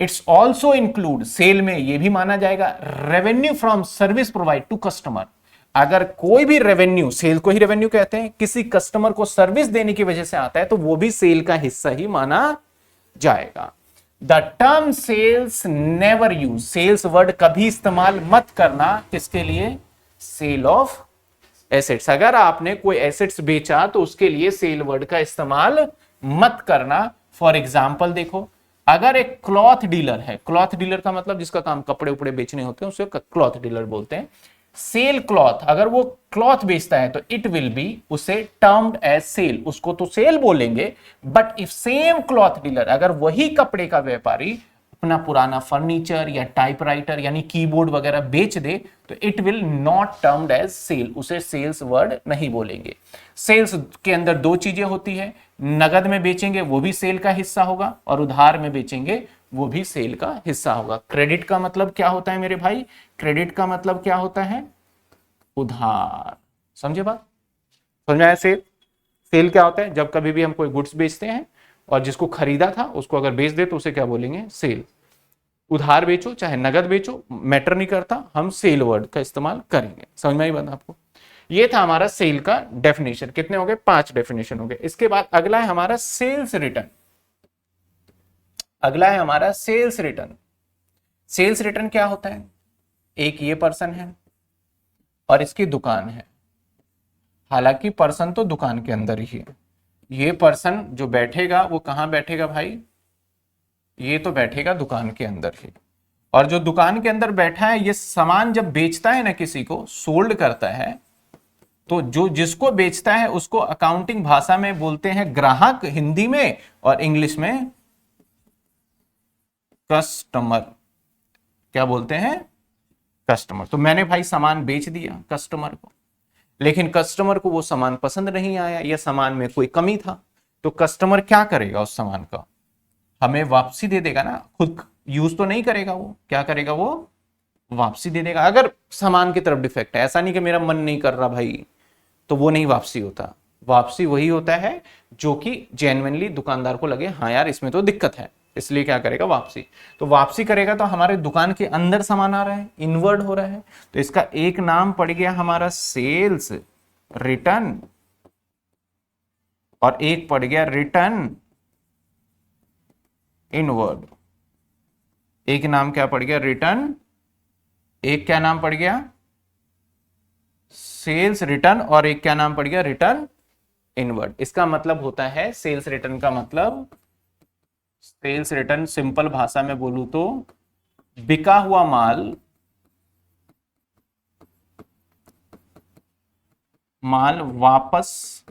इट्स ऑल्सो इंक्लूड, सेल में यह भी माना जाएगा, revenue from service provide to customer. अगर कोई भी रेवेन्यू, सेल को ही रेवेन्यू कहते हैं, किसी कस्टमर को सर्विस देने की वजह से आता है तो वो भी सेल का हिस्सा ही माना जाएगा। The term sales never use, sales word कभी इस्तेमाल मत करना, किसके लिए, सेल ऑफ एसेट्स। अगर आपने कोई एसेट्स बेचा तो उसके लिए सेल वर्ड का इस्तेमाल मत करना। फॉर एग्जाम्पल देखो, अगर एक क्लॉथ डीलर है, क्लॉथ डीलर का मतलब जिसका काम कपड़े उपड़े बेचने होते हैं उसे क्लॉथ डीलर बोलते हैं। सेल क्लॉथ, अगर वो क्लॉथ बेचता है तो इट विल बी, उसे टर्म्ड एज सेल, उसको तो सेल बोलेंगे। But if same cloth dealer, अगर वही कपड़े का व्यापारी अपना पुराना फर्नीचर या टाइपराइटर यानी कीबोर्ड वगैरह बेच दे तो it will not termed as sale, उसे सेल्स वर्ड नहीं बोलेंगे। सेल्स के अंदर 2 चीजें होती है, नगद में बेचेंगे वो भी सेल का हिस्सा होगा, और उधार में बेचेंगे वो भी सेल का हिस्सा होगा। क्रेडिट का मतलब क्या होता है मेरे भाई, क्रेडिट का मतलब क्या होता है, उधार। समझे बात, समझ में आया। सेल, सेल क्या होता है, जब कभी भी हम कोई गुड्स बेचते हैं और जिसको खरीदा था उसको अगर बेच दे तो उसे क्या बोलेंगे, सेल। उधार बेचो चाहे नगद बेचो, मैटर नहीं करता, हम सेल वर्ड का इस्तेमाल करेंगे। समझ में आई बात आपको। ये था हमारा सेल का डेफिनेशन। कितने हो गए, 5 डेफिनेशन हो गए। इसके बाद अगला है हमारा सेल्स रिटर्न। अगला है हमारा सेल्स रिटर्न। सेल्स रिटर्न क्या होता है, एक ये पर्सन है और इसकी दुकान है, हालांकि पर्सन तो दुकान के अंदर ही है। ये पर्सन जो बैठेगा वो कहां बैठेगा भाई, ये तो बैठेगा दुकान के अंदर ही। और जो दुकान के अंदर बैठा है ये सामान जब बेचता है ना, किसी को सोल्ड करता है, तो जो जिसको बेचता है उसको अकाउंटिंग भाषा में बोलते हैं ग्राहक हिंदी में, और इंग्लिश में कस्टमर। क्या बोलते हैं, कस्टमर। तो मैंने भाई सामान बेच दिया कस्टमर को, लेकिन कस्टमर को वो सामान पसंद नहीं आया या सामान में कोई कमी था, तो कस्टमर क्या करेगा, उस सामान का हमें वापसी दे देगा ना, खुद यूज तो नहीं करेगा, वो क्या करेगा, वो वापसी दे देगा। अगर सामान की तरफ डिफेक्ट है, ऐसा नहीं कि मेरा मन नहीं कर रहा भाई, तो वो नहीं वापसी होता। वापसी वही होता है जो कि जेन्युइनली दुकानदार को लगे हाँ यार इसमें तो दिक्कत है, इसलिए क्या करेगा, वापसी। तो वापसी करेगा तो हमारे दुकान के अंदर सामान आ रहा है, इनवर्ड हो रहा है, तो इसका एक नाम पड़ गया हमारा सेल्स रिटर्न, और एक पड़ गया रिटर्न इनवर्ड। एक नाम क्या पड़ गया, रिटर्न, एक क्या नाम पड़ गया, सेल्स रिटर्न, और एक क्या नाम पड़ गया, रिटर्न इनवर्ड। इसका मतलब होता है सेल्स रिटर्न का मतलब, सेल्स रिटर्न सिंपल भाषा में बोलूं तो बिका हुआ माल माल वापस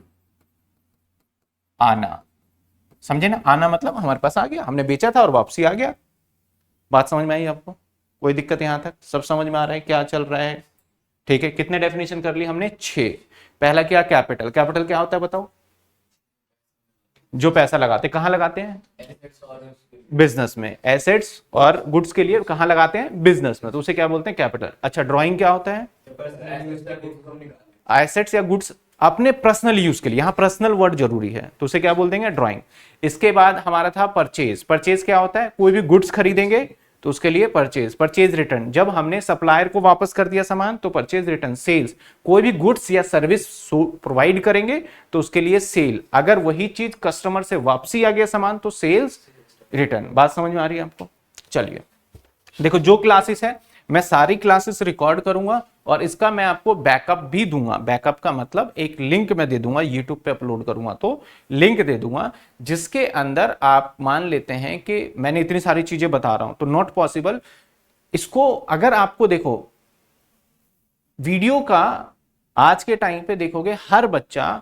आना। समझे ना, आना मतलब हमारे पास आ गया, हमने बेचा था और वापसी आ गया। बात समझ में आई आपको? कोई दिक्कत यहां तक? सब समझ में आ रहा है क्या चल रहा है? ठीक है, कितने डेफिनेशन कर ली हमने? 6। पहला क्या? कैपिटल। कैपिटल क्या होता है बताओ? जो पैसा लगाते, कहां लगाते हैं? बिजनेस में। एसेट्स और गुड्स के लिए कहां लगाते हैं? बिजनेस में, तो उसे क्या बोलते हैं? कैपिटल। अच्छा, ड्राइंग क्या होता है? एसेट्स या गुड्स अपने पर्सनल यूज के लिए, यहां पर्सनल वर्ड जरूरी है, तो उसे क्या बोल देंगे? ड्राइंग। इसके बाद हमारा था परचेज। परचेज क्या होता है? कोई भी गुड्स खरीदेंगे तो उसके लिए परचेज। परचेज रिटर्न, जब हमने सप्लायर को वापस कर दिया सामान तो परचेज रिटर्न। सेल्स, कोई भी गुड्स या सर्विस प्रोवाइड करेंगे तो उसके लिए सेल। अगर वही चीज कस्टमर से वापसी आ गया सामान तो सेल्स रिटर्न। बात समझ में आ रही है आपको? चलिए देखो, जो क्लासेस है मैं सारी क्लासेस रिकॉर्ड करूंगा और इसका मैं आपको बैकअप भी दूंगा। बैकअप का मतलब एक लिंक मैं दे दूंगा, यूट्यूब पे अपलोड करूंगा तो लिंक दे दूंगा, जिसके अंदर आप मान लेते हैं कि मैंने इतनी सारी चीजें बता रहा हूं तो नॉट पॉसिबल। इसको अगर आपको देखो वीडियो का, आज के टाइम पे देखोगे हर बच्चा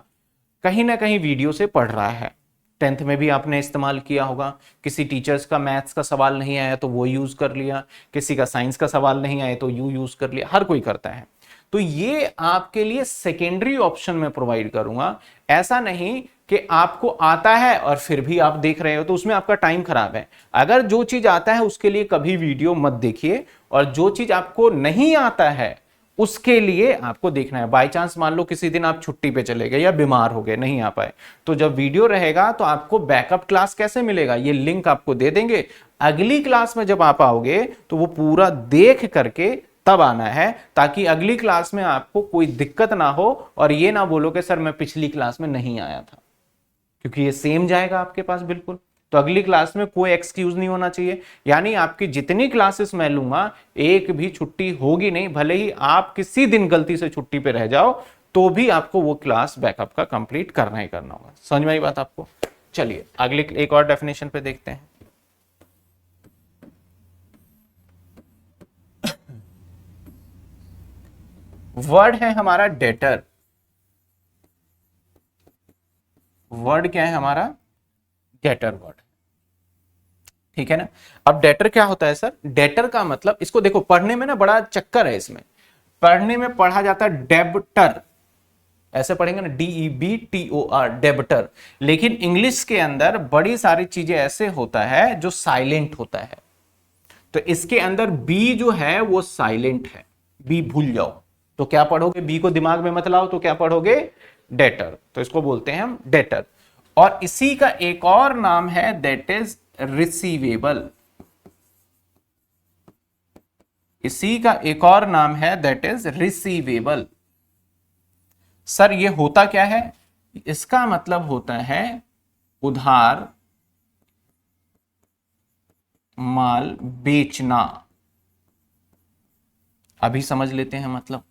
कहीं ना कहीं वीडियो से पढ़ रहा है। 10th में भी आपने इस्तेमाल किया होगा, किसी टीचर्स का मैथ्स का सवाल नहीं आया तो वो यूज कर लिया, किसी का साइंस का सवाल नहीं आया तो यू यूज कर लिया, हर कोई करता है। तो ये आपके लिए सेकेंडरी ऑप्शन में प्रोवाइड करूंगा। ऐसा नहीं कि आपको आता है और फिर भी आप देख रहे हो तो उसमें आपका टाइम खराब है। अगर जो चीज आता है उसके लिए कभी वीडियो मत देखिए, और जो चीज आपको नहीं आता है उसके लिए आपको देखना है। बाय चांस मान लो किसी दिन आप छुट्टी पे चले गए या बीमार हो गए, नहीं आ पाए, तो जब वीडियो रहेगा तो आपको बैकअप क्लास कैसे मिलेगा? ये लिंक आपको दे देंगे। अगली क्लास में जब आप आओगे तो वो पूरा देख करके तब आना है, ताकि अगली क्लास में आपको कोई दिक्कत ना हो और ये ना बोलो कि सर मैं पिछली क्लास में नहीं आया था, क्योंकि ये सेम जाएगा आपके पास बिल्कुल। तो अगली क्लास में कोई एक्सक्यूज नहीं होना चाहिए। यानी आपकी जितनी क्लासेस मैं लूंगा एक भी छुट्टी होगी नहीं, भले ही आप किसी दिन गलती से छुट्टी पे रह जाओ तो भी आपको वो क्लास बैकअप का कंप्लीट करना ही करना होगा। समझ में आई बात आपको? चलिए अगले एक और डेफिनेशन पे देखते हैं। वर्ड है हमारा डेटर। वर्ड क्या है हमारा? Debtor word. ठीक है ना। अब डेटर क्या होता है सर? डेटर का मतलब, इसको देखो पढ़ने में ना बड़ा चक्कर है इसमें। पढ़ने में पढ़ा जाता है डेब्टर, ऐसे पढ़ेंगे ना, DEBTOR, डेब्टर। लेकिन इंग्लिश के अंदर बड़ी सारी चीजें ऐसे होता है जो साइलेंट होता है, तो इसके अंदर बी जो है वो साइलेंट है। बी भूल जाओ तो क्या पढ़ोगे? बी को दिमाग में मत लाओ तो क्या पढ़ोगे? डेटर। तो इसको बोलते हैं हम डेटर। और इसी का एक और नाम है दैट इज रिसीवेबल। इसी का एक और नाम है दैट इज रिसीवेबल। सर ये होता क्या है? इसका मतलब होता है उधार माल बेचना। अभी समझ लेते हैं मतलब।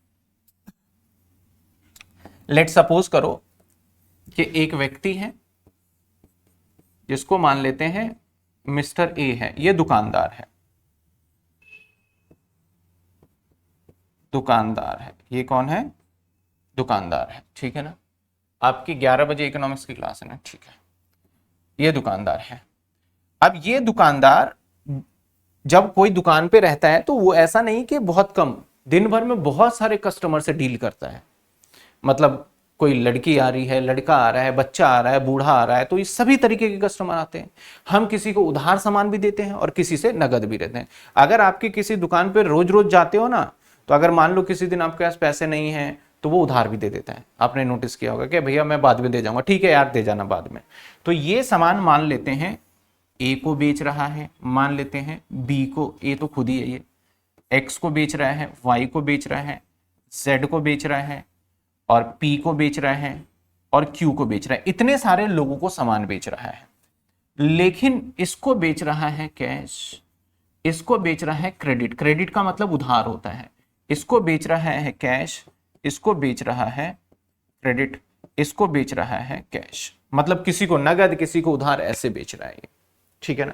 लेट सपोज करो कि एक व्यक्ति है जिसको मान लेते हैं मिस्टर ए है, ये दुकानदार है। दुकानदार है, ये कौन है? दुकानदार है, ठीक है ना। आपकी 11 बजे इकोनॉमिक्स की क्लास है ना, ठीक है। ये दुकानदार है। अब ये दुकानदार जब कोई दुकान पे रहता है तो वो ऐसा नहीं कि बहुत कम, दिन भर में बहुत सारे कस्टमर से डील करता है। मतलब कोई लड़की आ रही है, लड़का आ रहा है, बच्चा आ रहा है, बूढ़ा आ रहा है, तो ये सभी तरीके के कस्टमर आते हैं। हम किसी को उधार सामान भी देते हैं और किसी से नगद भी देते हैं। अगर आपकी किसी दुकान पे रोज रोज जाते हो ना, तो अगर मान लो किसी दिन आपके पास पैसे नहीं है तो वो उधार भी दे देता है। आपने नोटिस किया होगा कि भैया मैं बाद में दे जाऊंगा, ठीक है यार दे जाना बाद में। तो ये सामान मान लेते हैं ए को बेच रहा है, मान लेते हैं बी को, ए तो खुद ही है, ये एक्स को बेच रहा है, वाई को बेच रहा है, जेड को बेच रहा है, और पी को बेच रहा है, और क्यू को बेच रहा है। इतने सारे लोगों को सामान बेच रहा है। लेकिन इसको बेच रहा है कैश, इसको बेच रहा है क्रेडिट। क्रेडिट का मतलब उधार होता है। इसको बेच रहा है कैश, इसको बेच रहा है क्रेडिट, इसको बेच रहा है कैश। मतलब किसी को नगद, किसी को उधार, ऐसे बेच रहा है ये, ठीक है ना।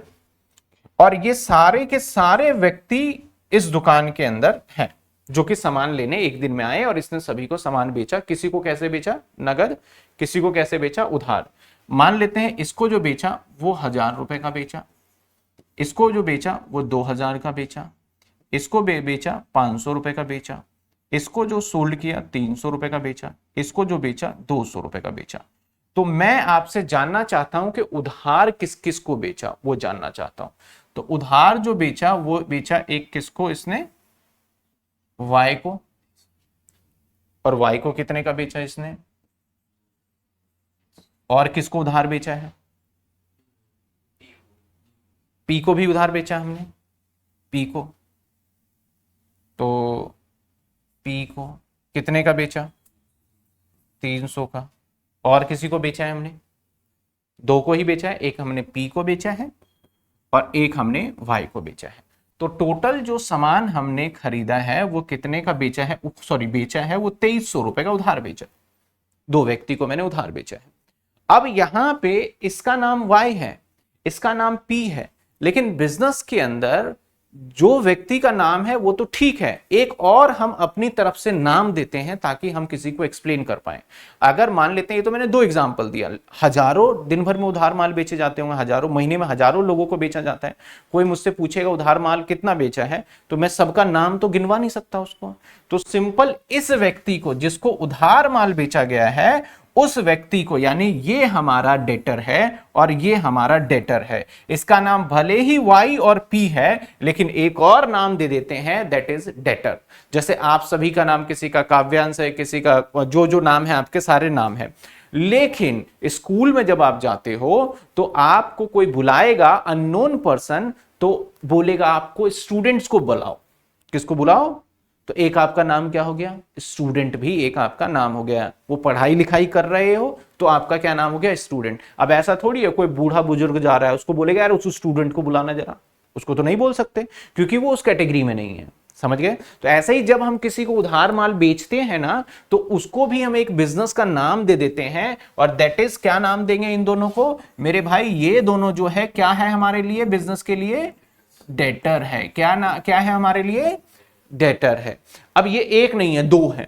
और ये सारे के सारे व्यक्ति इस दुकान के अंदर हैं। जो कि सामान लेने एक दिन में आए और इसने सभी को सामान बेचा। किसी को कैसे बेचा? नगद। किसी को कैसे बेचा? उधार। मान लेते हैं इसको जो बेचा वो 1000 रुपए का बेचा, इसको जो बेचा वो 2000 का बेचा, इसको बेचा 500 रुपए का बेचा, इसको जो सोल्ड किया 300 रुपए का बेचा, इसको जो बेचा 200 रुपए का बेचा। तो मैं आपसे जानना चाहता हूं कि उधार किस किस को बेचा, वो जानना चाहता हूं। तो उधार जो बेचा वो बेचा एक किसको, इसने Y को, और Y को कितने का बेचा इसने, और किसको उधार बेचा है? P को भी उधार बेचा हमने, P को। तो P को कितने का बेचा? 300 का। और किसी को बेचा है हमने? दो को ही बेचा है, एक हमने P को बेचा है और एक हमने Y को बेचा है। तो टोटल जो सामान हमने खरीदा है वो कितने का बेचा है, सॉरी बेचा है वो 2300 रुपए का उधार बेचा। दो व्यक्ति को मैंने उधार बेचा है। अब यहां पे इसका नाम Y है, इसका नाम P है, लेकिन बिजनेस के अंदर जो व्यक्ति का नाम है वो तो ठीक है, एक और हम अपनी तरफ से नाम देते हैं ताकि हम किसी को एक्सप्लेन कर पाए। अगर मान लेते हैं, ये तो मैंने दो एग्जांपल दिया, हजारों दिन भर में उधार माल बेचे जाते होंगे, हजारों महीने में हजारों लोगों को बेचा जाता है। कोई मुझसे पूछेगा उधार माल कितना बेचा है, तो मैं सबका नाम तो गिनवा नहीं सकता उसको। तो सिंपल इस व्यक्ति को जिसको उधार माल बेचा गया है उस व्यक्ति को, यानी ये हमारा डेटर है और ये हमारा डेटर है, इसका नाम भले ही Y और P है लेकिन एक और नाम दे देते हैं, दैट इज डेटर। जैसे आप सभी का नाम, किसी का काव्यांश है, किसी का जो जो नाम है आपके सारे नाम है। लेकिन स्कूल में जब आप जाते हो तो आपको कोई बुलाएगा अननोन पर्सन, तो बोलेगा आपको स्टूडेंट्स को बुलाओ। किसको बुलाओ? तो एक आपका नाम क्या हो गया? स्टूडेंट भी एक आपका नाम हो गया। वो पढ़ाई लिखाई कर रहे हो तो आपका क्या नाम हो गया? स्टूडेंट। अब ऐसा थोड़ी है कोई बूढ़ा बुजुर्ग जा रहा है उसको बोलेगा यार उस स्टूडेंट को बुलाना जरा, उसको तो नहीं बोल सकते क्योंकि वो उस कैटेगरी में नहीं है। समझ गए? तो ऐसा ही जब हम किसी को उधार माल बेचते हैं ना, तो उसको भी हम एक बिजनेस का नाम दे देते हैं, और दैट इज, क्या नाम देंगे इन दोनों को मेरे भाई? ये दोनों जो है क्या है हमारे लिए, बिजनेस के लिए डेटर है। क्या है हमारे लिए? डेटर है। अब ये एक नहीं है, दो है।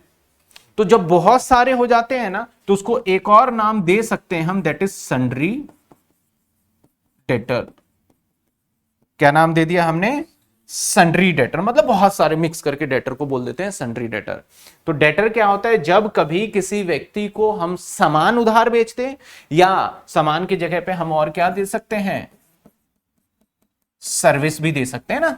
तो जब बहुत सारे हो जाते हैं ना तो उसको एक और नाम दे सकते हैं हम, दैट इज सन्ड्री डेटर। क्या नाम दे दिया हमने? Sundry debtor. मतलब बहुत सारे मिक्स करके डेटर को बोल देते हैं सन्ड्री डेटर। तो डेटर क्या होता है? जब कभी किसी व्यक्ति को हम सामान उधार बेचते हैं, या सामान की जगह पे हम और क्या दे सकते हैं? सर्विस भी दे सकते हैं ना।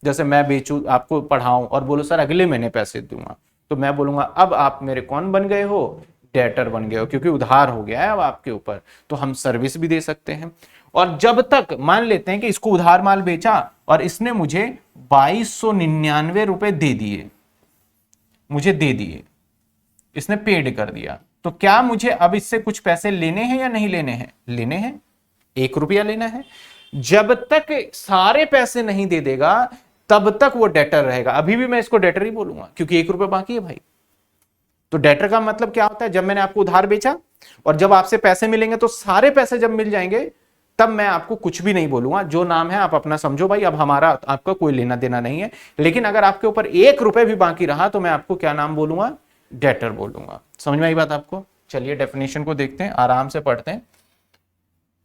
जैसे मैं बेचूं, आपको पढ़ाऊं और बोलो सर अगले महीने पैसे दूंगा, तो मैं बोलूंगा अब आप मेरे कौन बन गए हो? डेटर बन गए हो, क्योंकि उधार हो गया है अब आपके ऊपर। तो हम सर्विस भी दे सकते हैं। और जब तक मान लेते हैं कि इसको उधार माल बेचा और इसने मुझे 2299 रुपए दे दिए, मुझे दे दिए, इसने पेड कर दिया, तो क्या मुझे अब इससे कुछ पैसे लेने हैं या नहीं लेने हैं? लेने हैं, 1 रुपया लेना है। जब तक सारे पैसे नहीं दे देगा तब तक वो डेटर रहेगा। अभी भी मैं इसको डेटर ही बोलूंगा क्योंकि 1 रुपया बाकी है भाई। तो डेटर का मतलब क्या होता है? जब मैंने आपको उधार बेचा और जब आपसे पैसे मिलेंगे, तो सारे पैसे जब मिल जाएंगे तब मैं आपको कुछ भी नहीं बोलूंगा, जो नाम है आप अपना समझो भाई, अब हमारा आपका कोई लेना देना नहीं है। लेकिन अगर आपके ऊपर 1 रुपए भी बाकी रहा तो मैं आपको क्या नाम बोलूंगा? डेटर बोलूंगा। समझ में आई बात आपको? चलिए डेफिनेशन को देखते हैं, आराम से पढ़ते हैं।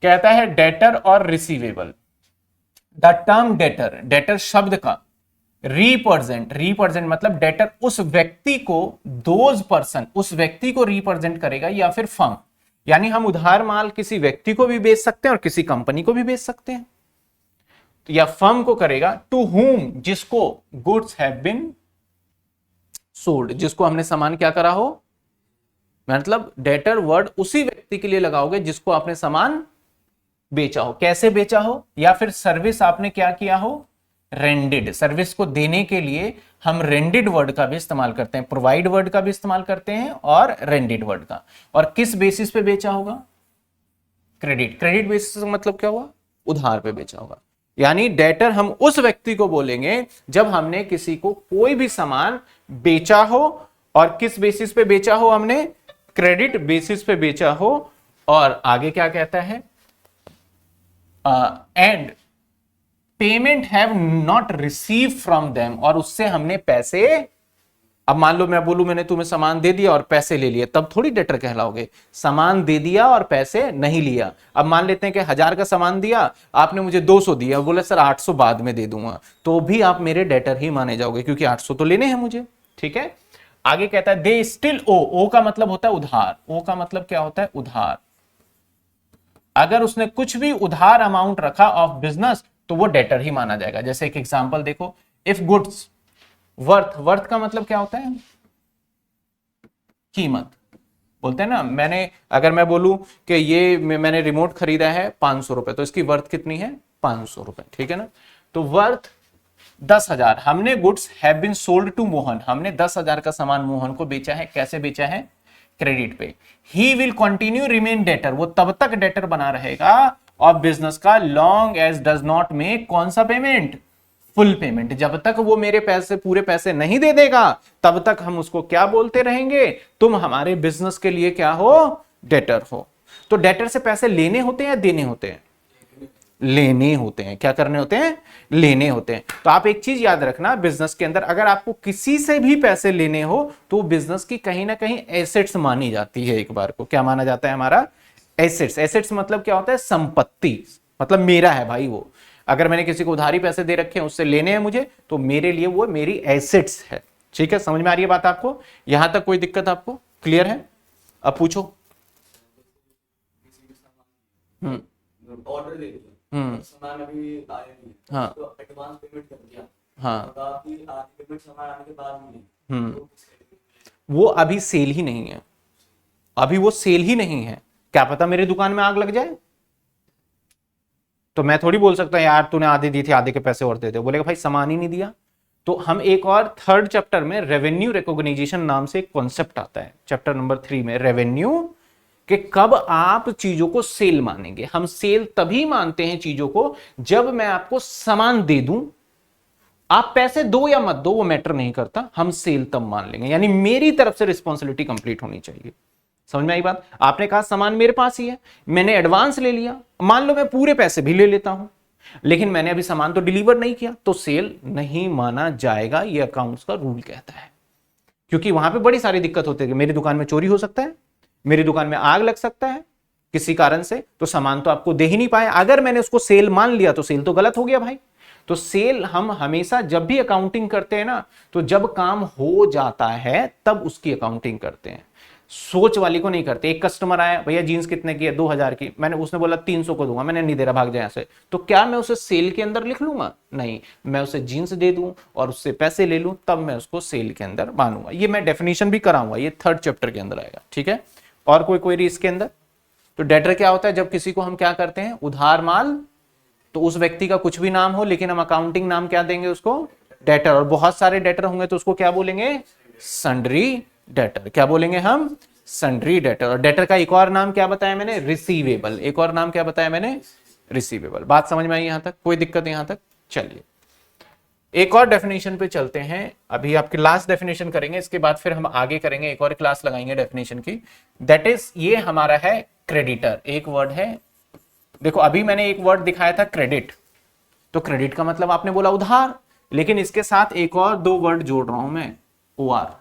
कहता है डेटर और receivable. The term debtor, debtor शब्द का रिप्रेजेंट मतलब डेटर उस व्यक्ति को, दोज पर्सन, उस व्यक्ति को रिप्रेजेंट करेगा या फिर फर्म। यानी हम उधार माल किसी व्यक्ति को भी बेच सकते हैं और किसी कंपनी को भी बेच सकते हैं, तो या फर्म को करेगा। टू हुम, जिसको गुड्स हैव बीन सोल्ड, जिसको हमने सामान क्या करा हो, मतलब डेटर वर्ड उसी व्यक्ति के लिए लगाओगे जिसको आपने सामान बेचा हो। कैसे बेचा हो? या फिर सर्विस आपने क्या किया हो? रेंडेड। सर्विस को देने के लिए हम रेंडेड वर्ड का भी इस्तेमाल करते हैं, प्रोवाइड वर्ड का भी इस्तेमाल करते हैं और रेंडेड वर्ड का। और किस बेसिस पे बेचा होगा? क्रेडिट। क्रेडिट बेसिस मतलब क्या हुआ? उधार पे बेचा होगा। यानी डेटर हम उस व्यक्ति को बोलेंगे जब हमने किसी को कोई भी सामान बेचा हो, और किस बेसिस पे बेचा हो? हमने क्रेडिट बेसिस पे बेचा हो। और आगे क्या कहता है? And payment have not receive from them, और उससे हमने पैसे अब मान लो मैं बोलूं मैंने तुम्हें सामान दे दिया और पैसे ले लिए, तब थोड़ी डेटर कहलाओगे। सामान दे दिया और पैसे नहीं लिया। अब मान लेते हैं कि 1000 का सामान दिया, आपने मुझे 200 दिया, बोले सर 800 बाद में दे दूंगा, तो भी आप मेरे डेटर ही माने जाओगे, क्योंकि 800 तो लेने हैं मुझे। ठीक है, आगे कहता है दे स्टिल ओ का मतलब होता है उधार। ओ का मतलब क्या होता है? उधार। अगर उसने कुछ भी उधार अमाउंट रखा ऑफ बिजनेस तो वो डेटर ही माना जाएगा। जैसे एक एग्जांपल देखो, इफ गुड्स वर्थ का मतलब क्या होता है? कीमत। बोलते हैं ना, अगर मैं बोलूं कि ये मैंने रिमोट खरीदा है 500 रुपए, तो इसकी वर्थ कितनी है? 500 रुपए। ठीक है ना, तो वर्थ 10,000। हमने goods have been sold to Mohan, हमने 10,000 का सामान मोहन को बेचा है। कैसे बेचा है? क्रेडिट पे। He will continue remain debtor, वो तब तक डेटर बना रहेगा ऑफ बिजनेस का, long as does not make कौन सा पेमेंट? Full payment. जब तक वो मेरे पैसे पूरे पैसे नहीं दे देगा तब तक हम उसको क्या बोलते रहेंगे? तुम हमारे बिजनेस के लिए क्या हो? डेटर हो। तो डेटर से पैसे लेने होते हैं या देने होते हैं? लेने होते हैं। क्या करने होते हैं? लेने होते हैं। तो आप एक चीज याद रखना, बिजनेस के अंदर अगर आपको किसी से भी पैसे लेने हो तो बिजनेस की कहीं ना कहीं एसेट्स मानी जाती है। एक बार को क्या माना जाता है? हमारा एसेट्स। एसेट्स मतलब क्या होता है? संपत्ति। मतलब मेरा है भाई वो। अगर मैंने किसी को उधारी पैसे दे रखे हैं, उससे लेने हैं मुझे, तो मेरे लिए वो मेरी एसेट्स है। ठीक है, समझ में आ रही है बात आपको? यहां तक कोई दिक्कत आपको? क्लियर है? अब पूछो। ऑर्डर ले लिया, सामान अभी आया नहीं, हाँ, तो एडवांस पेमेंट कर दिया। हाँ, तो आपकी आधी पेमेंट सामान आने के बाद मिली, तो वो अभी सेल ही नहीं है। अभी वो सेल ही नहीं है। क्या पता मेरी दुकान में आग लग जाए, तो मैं थोड़ी बोल सकता यार तूने आधे दी थी, आधे के पैसे और दे दे। बोलेगा भाई सामान ही नहीं दिया। तो हम एक और थर्ड चैप्टर में रेवेन्यू रिकॉग्निशन नाम से एक कॉन्सेप्ट आता है, चैप्टर नंबर 3 में, रेवेन्यू, कि कब आप चीजों को सेल मानेंगे। हम सेल तभी मानते हैं चीजों को जब मैं आपको सामान दे दूं, आप पैसे दो या मत दो वो मैटर नहीं करता, हम सेल तब मान लेंगे। यानी मेरी तरफ से रिस्पॉन्सिबिलिटी कंप्लीट होनी चाहिए। समझ में आई बात? आपने कहा सामान मेरे पास ही है, मैंने एडवांस ले लिया, मान लो मैं पूरे पैसे भी ले लेता हूं, लेकिन मैंने अभी सामान तो डिलीवर नहीं किया, तो सेल नहीं माना जाएगा। ये अकाउंट्स का रूल कहता है। क्योंकि वहां पे बड़ी सारी दिक्कत होती है कि मेरी दुकान में चोरी हो सकता है, मेरी दुकान में आग लग सकता है किसी कारण से, तो सामान तो आपको दे ही नहीं पाए। अगर मैंने उसको सेल मान लिया तो सेल तो गलत हो गया भाई। तो सेल हम हमेशा जब भी अकाउंटिंग करते हैं ना, तो जब काम हो जाता है तब उसकी अकाउंटिंग करते हैं, सोच वाली को नहीं करते। एक कस्टमर आया, भैया जीन्स कितने की है? 2000 की। मैंने उसने बोला 300 को दूंगा, मैंने नहीं दे रहा, भाग जाए से, तो क्या मैं उसे सेल के अंदर लिख लूंगा? नहीं, मैं उसे जीन्स दे दूं और उससे पैसे ले लूं, तब मैं उसको सेल के अंदर मानूंगा। ये मैं डेफिनेशन भी कराऊंगा, ये थर्ड चैप्टर के अंदर आएगा। ठीक है, और कोई क्वेरी इसके अंदर? तो डेटर क्या होता है? जब किसी को हम क्या करते हैं? उधार माल, तो उस व्यक्ति का कुछ भी नाम हो लेकिन हम अकाउंटिंग नाम क्या देंगे उसको? डेटर। और बहुत सारे डेटर होंगे तो उसको क्या बोलेंगे? Sundry debtor. क्या बोलेंगे हम? Sundry debtor. और डेटर का एक और नाम क्या बताया मैंने? रिसीवेबल। एक और नाम क्या बताया मैंने? रिसीवेबल। बात समझ में आई यहां तक? कोई दिक्कत यहां तक? चलिए एक और डेफिनेशन पे चलते हैं। अभी आपकी लास्ट डेफिनेशन करेंगे, इसके बाद फिर हम आगे करेंगे, एक और क्लास लगाएंगे डेफिनेशन की। दैट इज, ये हमारा है क्रेडिटर। एक वर्ड है, देखो अभी मैंने एक वर्ड दिखाया था क्रेडिट, तो क्रेडिट का मतलब आपने बोला उधार, लेकिन इसके साथ एक और दो वर्ड जोड़ रहा हूं मैं, ओआर,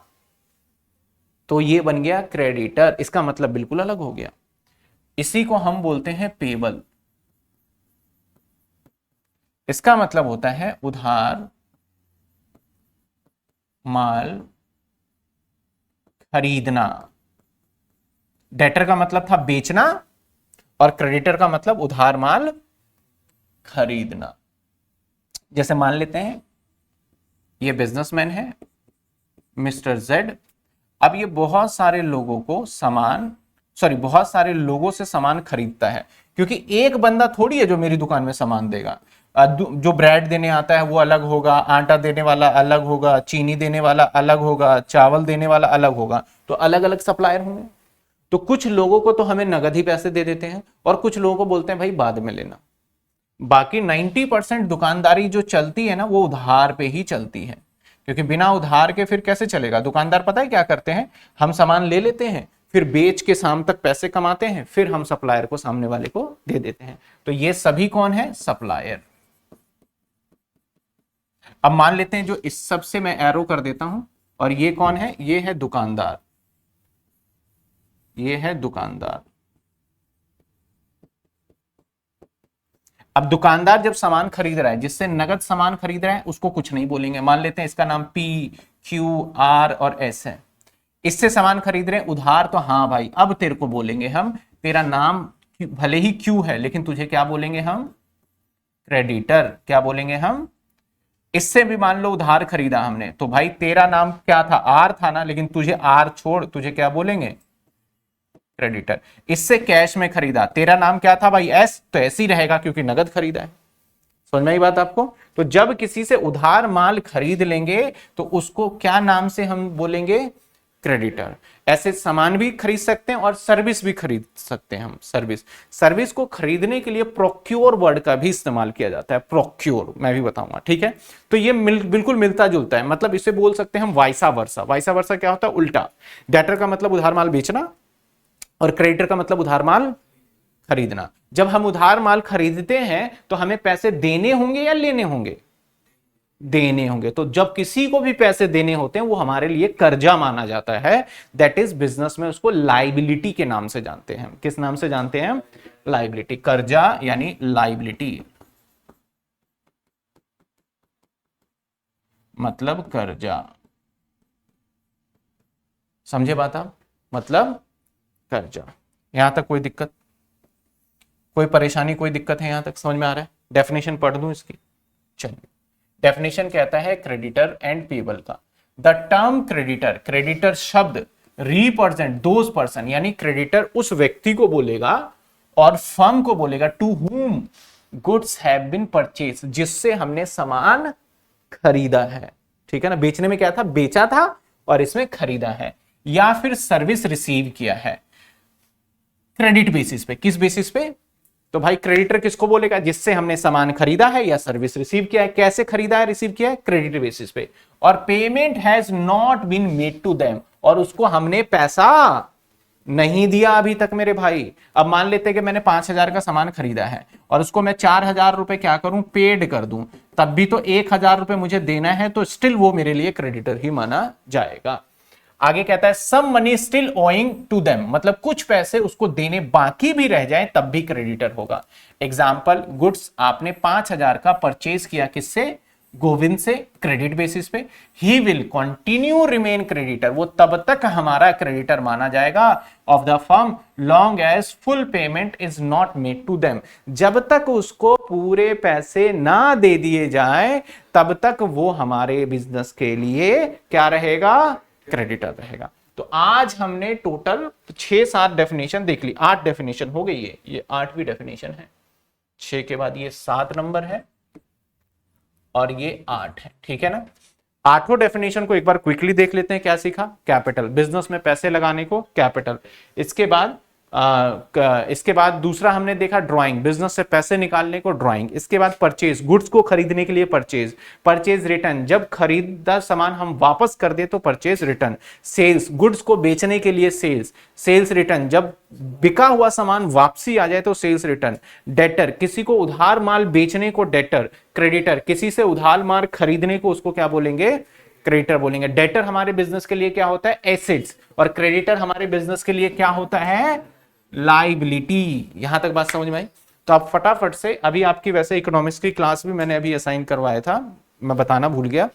तो ये बन गया क्रेडिटर। इसका मतलब बिल्कुल अलग हो गया। इसी को हम बोलते हैं पेबल। इसका मतलब होता है उधार माल खरीदना। डेटर का मतलब था बेचना और क्रेडिटर का मतलब उधार माल खरीदना। जैसे मान लेते हैं ये बिजनेसमैन है मिस्टर जेड। अब ये बहुत सारे लोगों को बहुत सारे लोगों से सामान खरीदता है, क्योंकि एक बंदा थोड़ी है जो मेरी दुकान में सामान देगा। जो ब्रेड देने आता है वो अलग होगा, आटा देने वाला अलग होगा, चीनी देने वाला अलग होगा, चावल देने वाला अलग होगा, तो अलग अलग सप्लायर होंगे। तो कुछ लोगों को तो हमें नगद ही पैसे दे देते हैं और कुछ लोगों को बोलते हैं भाई बाद में लेना। बाकी 90% दुकानदारी जो चलती है ना, वो उधार पे ही चलती है, क्योंकि बिना उधार के फिर कैसे चलेगा? दुकानदार पता है क्या करते हैं? हम सामान ले लेते हैं, फिर बेच के शाम तक पैसे कमाते हैं, फिर हम सप्लायर को, सामने वाले को दे देते हैं। तो ये सभी कौन है? सप्लायर। अब मान लेते हैं, जो इस सब से मैं एरो कर देता हूं, और ये कौन है? ये है दुकानदार, ये है दुकानदार। अब दुकानदार जब सामान खरीद रहा है, जिससे नगद सामान खरीद रहा है, उसको कुछ नहीं बोलेंगे। मान लेते हैं इसका नाम पी, क्यू, आर और एस है। इससे सामान खरीद रहे हैं उधार, तो हाँ भाई अब तेरे को बोलेंगे हम, तेरा नाम भले ही क्यू है लेकिन तुझे क्या बोलेंगे हम? क्रेडिटर। क्या बोलेंगे हम? इससे भी मान लो उधार खरीदा हमने, तो भाई तेरा नाम क्या था? आर था ना, लेकिन तुझे आर छोड़ तुझे क्या बोलेंगे? क्रेडिटर। इससे कैश में खरीदा, तेरा नाम क्या था भाई? एस, तो ऐसे ही रहेगा क्योंकि नगद खरीदा है। समझ में आई बात आपको? तो जब किसी से उधार माल खरीद लेंगे तो उसको क्या नाम से हम बोलेंगे? क्रेडिटर। ऐसे सामान भी खरीद सकते हैं और सर्विस भी खरीद सकते हैं हम। सर्विस को खरीदने के लिए प्रोक्योर वर्ड का भी इस्तेमाल किया जाता है। प्रोक्योर मैं भी बताऊंगा, ठीक है? तो ये बिल्कुल मिलता जुलता है। मतलब इसे बोल सकते हैं हम वाइसा वर्सा। वाइसा वर्सा क्या होता है? उल्टा। डेटर का मतलब उधार माल बेचना और क्रेडिटर का मतलब उधार माल खरीदना। जब हम उधार माल खरीदते हैं तो हमें पैसे देने होंगे या लेने होंगे? देने होंगे। तो जब किसी को भी पैसे देने होते हैं वो हमारे लिए कर्जा माना जाता है। दैट इज बिजनेस में उसको लाइबिलिटी के नाम से जानते हैं। किस नाम से जानते हैं हम? लाइबिलिटी। कर्जा यानी लाइबिलिटी, मतलब कर्जा। समझे बात आप? मतलब कर्जा। यहां तक कोई दिक्कत, कोई परेशानी, कोई दिक्कत है? यहां तक समझ में आ रहा है? डेफिनेशन पढ़ दूं इसकी? चलिए, डेफिनेशन कहता है क्रेडिटर एंड पेबल का। द टर्म क्रेडिटर, क्रेडिटर शब्द रिप्रेजेंट दोज पर्सन, यानी क्रेडिटर उस व्यक्ति को बोलेगा और फर्म को बोलेगा to whom goods have been purchase, जिससे हमने सामान खरीदा है। ठीक है ना? बेचने में क्या था? बेचा था और इसमें खरीदा है। या फिर सर्विस रिसीव किया है क्रेडिट बेसिस पे। किस बेसिस पे? तो भाई क्रेडिटर किसको बोलेगा? जिससे हमने सामान खरीदा है या सर्विस रिसीव किया है। कैसे खरीदा है, रिसीव किया है? क्रेडिट बेसिस पे। और payment has not been made to them, और उसको हमने पैसा नहीं दिया अभी तक मेरे भाई। अब मान लेते हैं कि मैंने 5,000 का सामान खरीदा है और उसको मैं 4,000 रुपए क्या करूं? पेड कर दूं, तब भी तो 1,000 रुपए मुझे देना है, तो स्टिल वो मेरे लिए क्रेडिटर ही माना जाएगा। आगे कहता है some money still owing to them, मतलब कुछ पैसे उसको देने बाकी भी रह जाए तब भी क्रेडिटर होगा। एग्जाम्पल, गुड्स आपने 5,000 का परचेज किया, किससे? गोविंद से, क्रेडिट बेसिस पे। He will continue remain creditor, वो तब तक हमारा क्रेडिटर माना जाएगा of the firm long as full payment is not made to them, जब तक उसको पूरे पैसे ना दे दिए जाए तब तक वो हमारे बिजनेस के लिए क्या रहेगा? क्रेडिटर रहेगा। तो आज हमने टोटल 6-7 डेफिनेशन देख ली। 8 डेफिनेशन हो गई है, ये 8वीं डेफिनेशन है। 6 के बाद ये 7 नंबर है और ये 8 है। ठीक है ना? 8वां डेफिनेशन को एक बार क्विकली देख लेते हैं। क्या सीखा? कैपिटल, बिजनेस में पैसे लगाने को कैपिटल। इसके बाद दूसरा हमने देखा ड्राइंग, बिजनेस से पैसे निकालने को ड्राइंग। इसके बाद परचेज, गुड्स को खरीदने के लिए परचेज। परचेज रिटर्न, जब खरीदा सामान हम वापस कर दे तो परचेज रिटर्न। सेल्स, गुड्स को बेचने के लिए सेल्स। सेल्स रिटर्न, जब बिका हुआ सामान वापसी आ जाए तो सेल्स रिटर्न। डेटर, किसी को उधार माल बेचने को डेटर। क्रेडिटर, किसी से उधार माल खरीदने को उसको क्या बोलेंगे? क्रेडिटर बोलेंगे। डेटर हमारे बिजनेस के लिए क्या होता है? एसेट्स। और क्रेडिटर हमारे बिजनेस के लिए क्या होता है? लाइबिलिटी। यहां तक बात समझ में आई? तो आप फटाफट से, अभी आपकी वैसे इकोनॉमिक्स की क्लास भी मैंने अभी असाइन करवाया था, मैं बताना भूल गया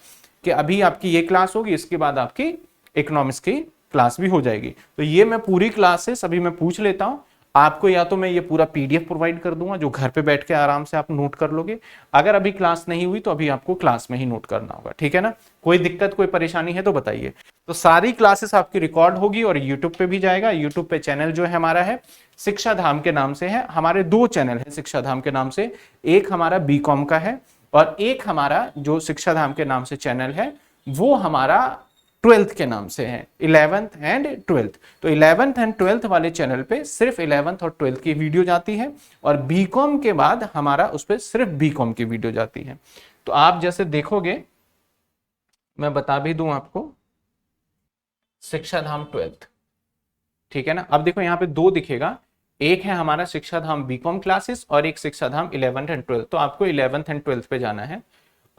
कि अभी आपकी ये क्लास होगी, इसके बाद आपकी इकोनॉमिक्स की क्लास भी हो जाएगी। तो ये मैं पूरी क्लासेस अभी मैं पूछ लेता हूं आपको, या तो मैं ये पूरा पीडीएफ प्रोवाइड कर दूंगा जो घर पे बैठ के आराम से आप नोट कर लोगे। अगर अभी क्लास नहीं हुई तो अभी आपको क्लास में ही नोट करना होगा। ठीक है ना? कोई दिक्कत, कोई परेशानी है तो बताइए। तो सारी क्लासेस आपकी रिकॉर्ड होगी और यूट्यूब पे भी जाएगा। यूट्यूब पे चैनल जो है हमारा है शिक्षा धाम के नाम से है। हमारे 2 चैनल है शिक्षा धाम के नाम से, एक हमारा बीकॉम का है और एक हमारा जो शिक्षा धाम के नाम से चैनल है वो हमारा 12th के नाम से है, 11th एंड 12th। तो 11th एंड 12th वाले चैनल पे सिर्फ 11th और 12th की वीडियो जाती है और बीकॉम के बाद हमारा उस पर सिर्फ बीकॉम की वीडियो जाती है। तो आप जैसे देखोगे, मैं बता भी दूं आपको, शिक्षा धाम 12th, ठीक है ना? अब देखो यहाँ पे 2 दिखेगा, एक है हमारा शिक्षा धाम बीकॉम क्लासेस और एक शिक्षा धाम 11th एंड 12th। तो आपको 11th एंड 12th पे जाना है।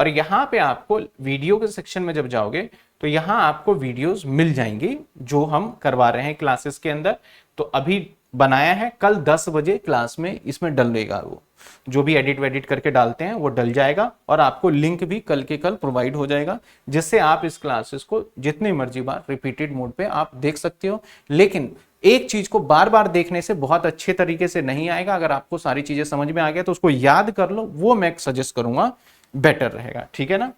और यहाँ पे आपको वीडियो के सेक्शन में जब जाओगे तो यहाँ आपको वीडियोस मिल जाएंगी जो हम करवा रहे हैं क्लासेस के अंदर। तो अभी बनाया है, कल 10 बजे क्लास में इसमें डलेगा, वो जो भी एडिट वेडिट करके डालते हैं वो डल जाएगा और आपको लिंक भी कल के कल प्रोवाइड हो जाएगा, जिससे आप इस क्लासेस को जितनी मर्जी बार रिपीटेड मोड पे आप देख सकते हो। लेकिन एक चीज को बार बार देखने से बहुत अच्छे तरीके से नहीं आएगा। अगर आपको सारी चीजें समझ में आ गया तो उसको याद कर लो, वो मैं सजेस्ट करूंगा, बेटर रहेगा। ठीक है ना?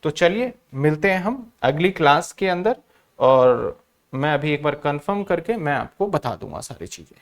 तो चलिए मिलते हैं हम अगली क्लास के अंदर, और मैं अभी एक बार कंफर्म करके मैं आपको बता दूंगा सारी चीजें।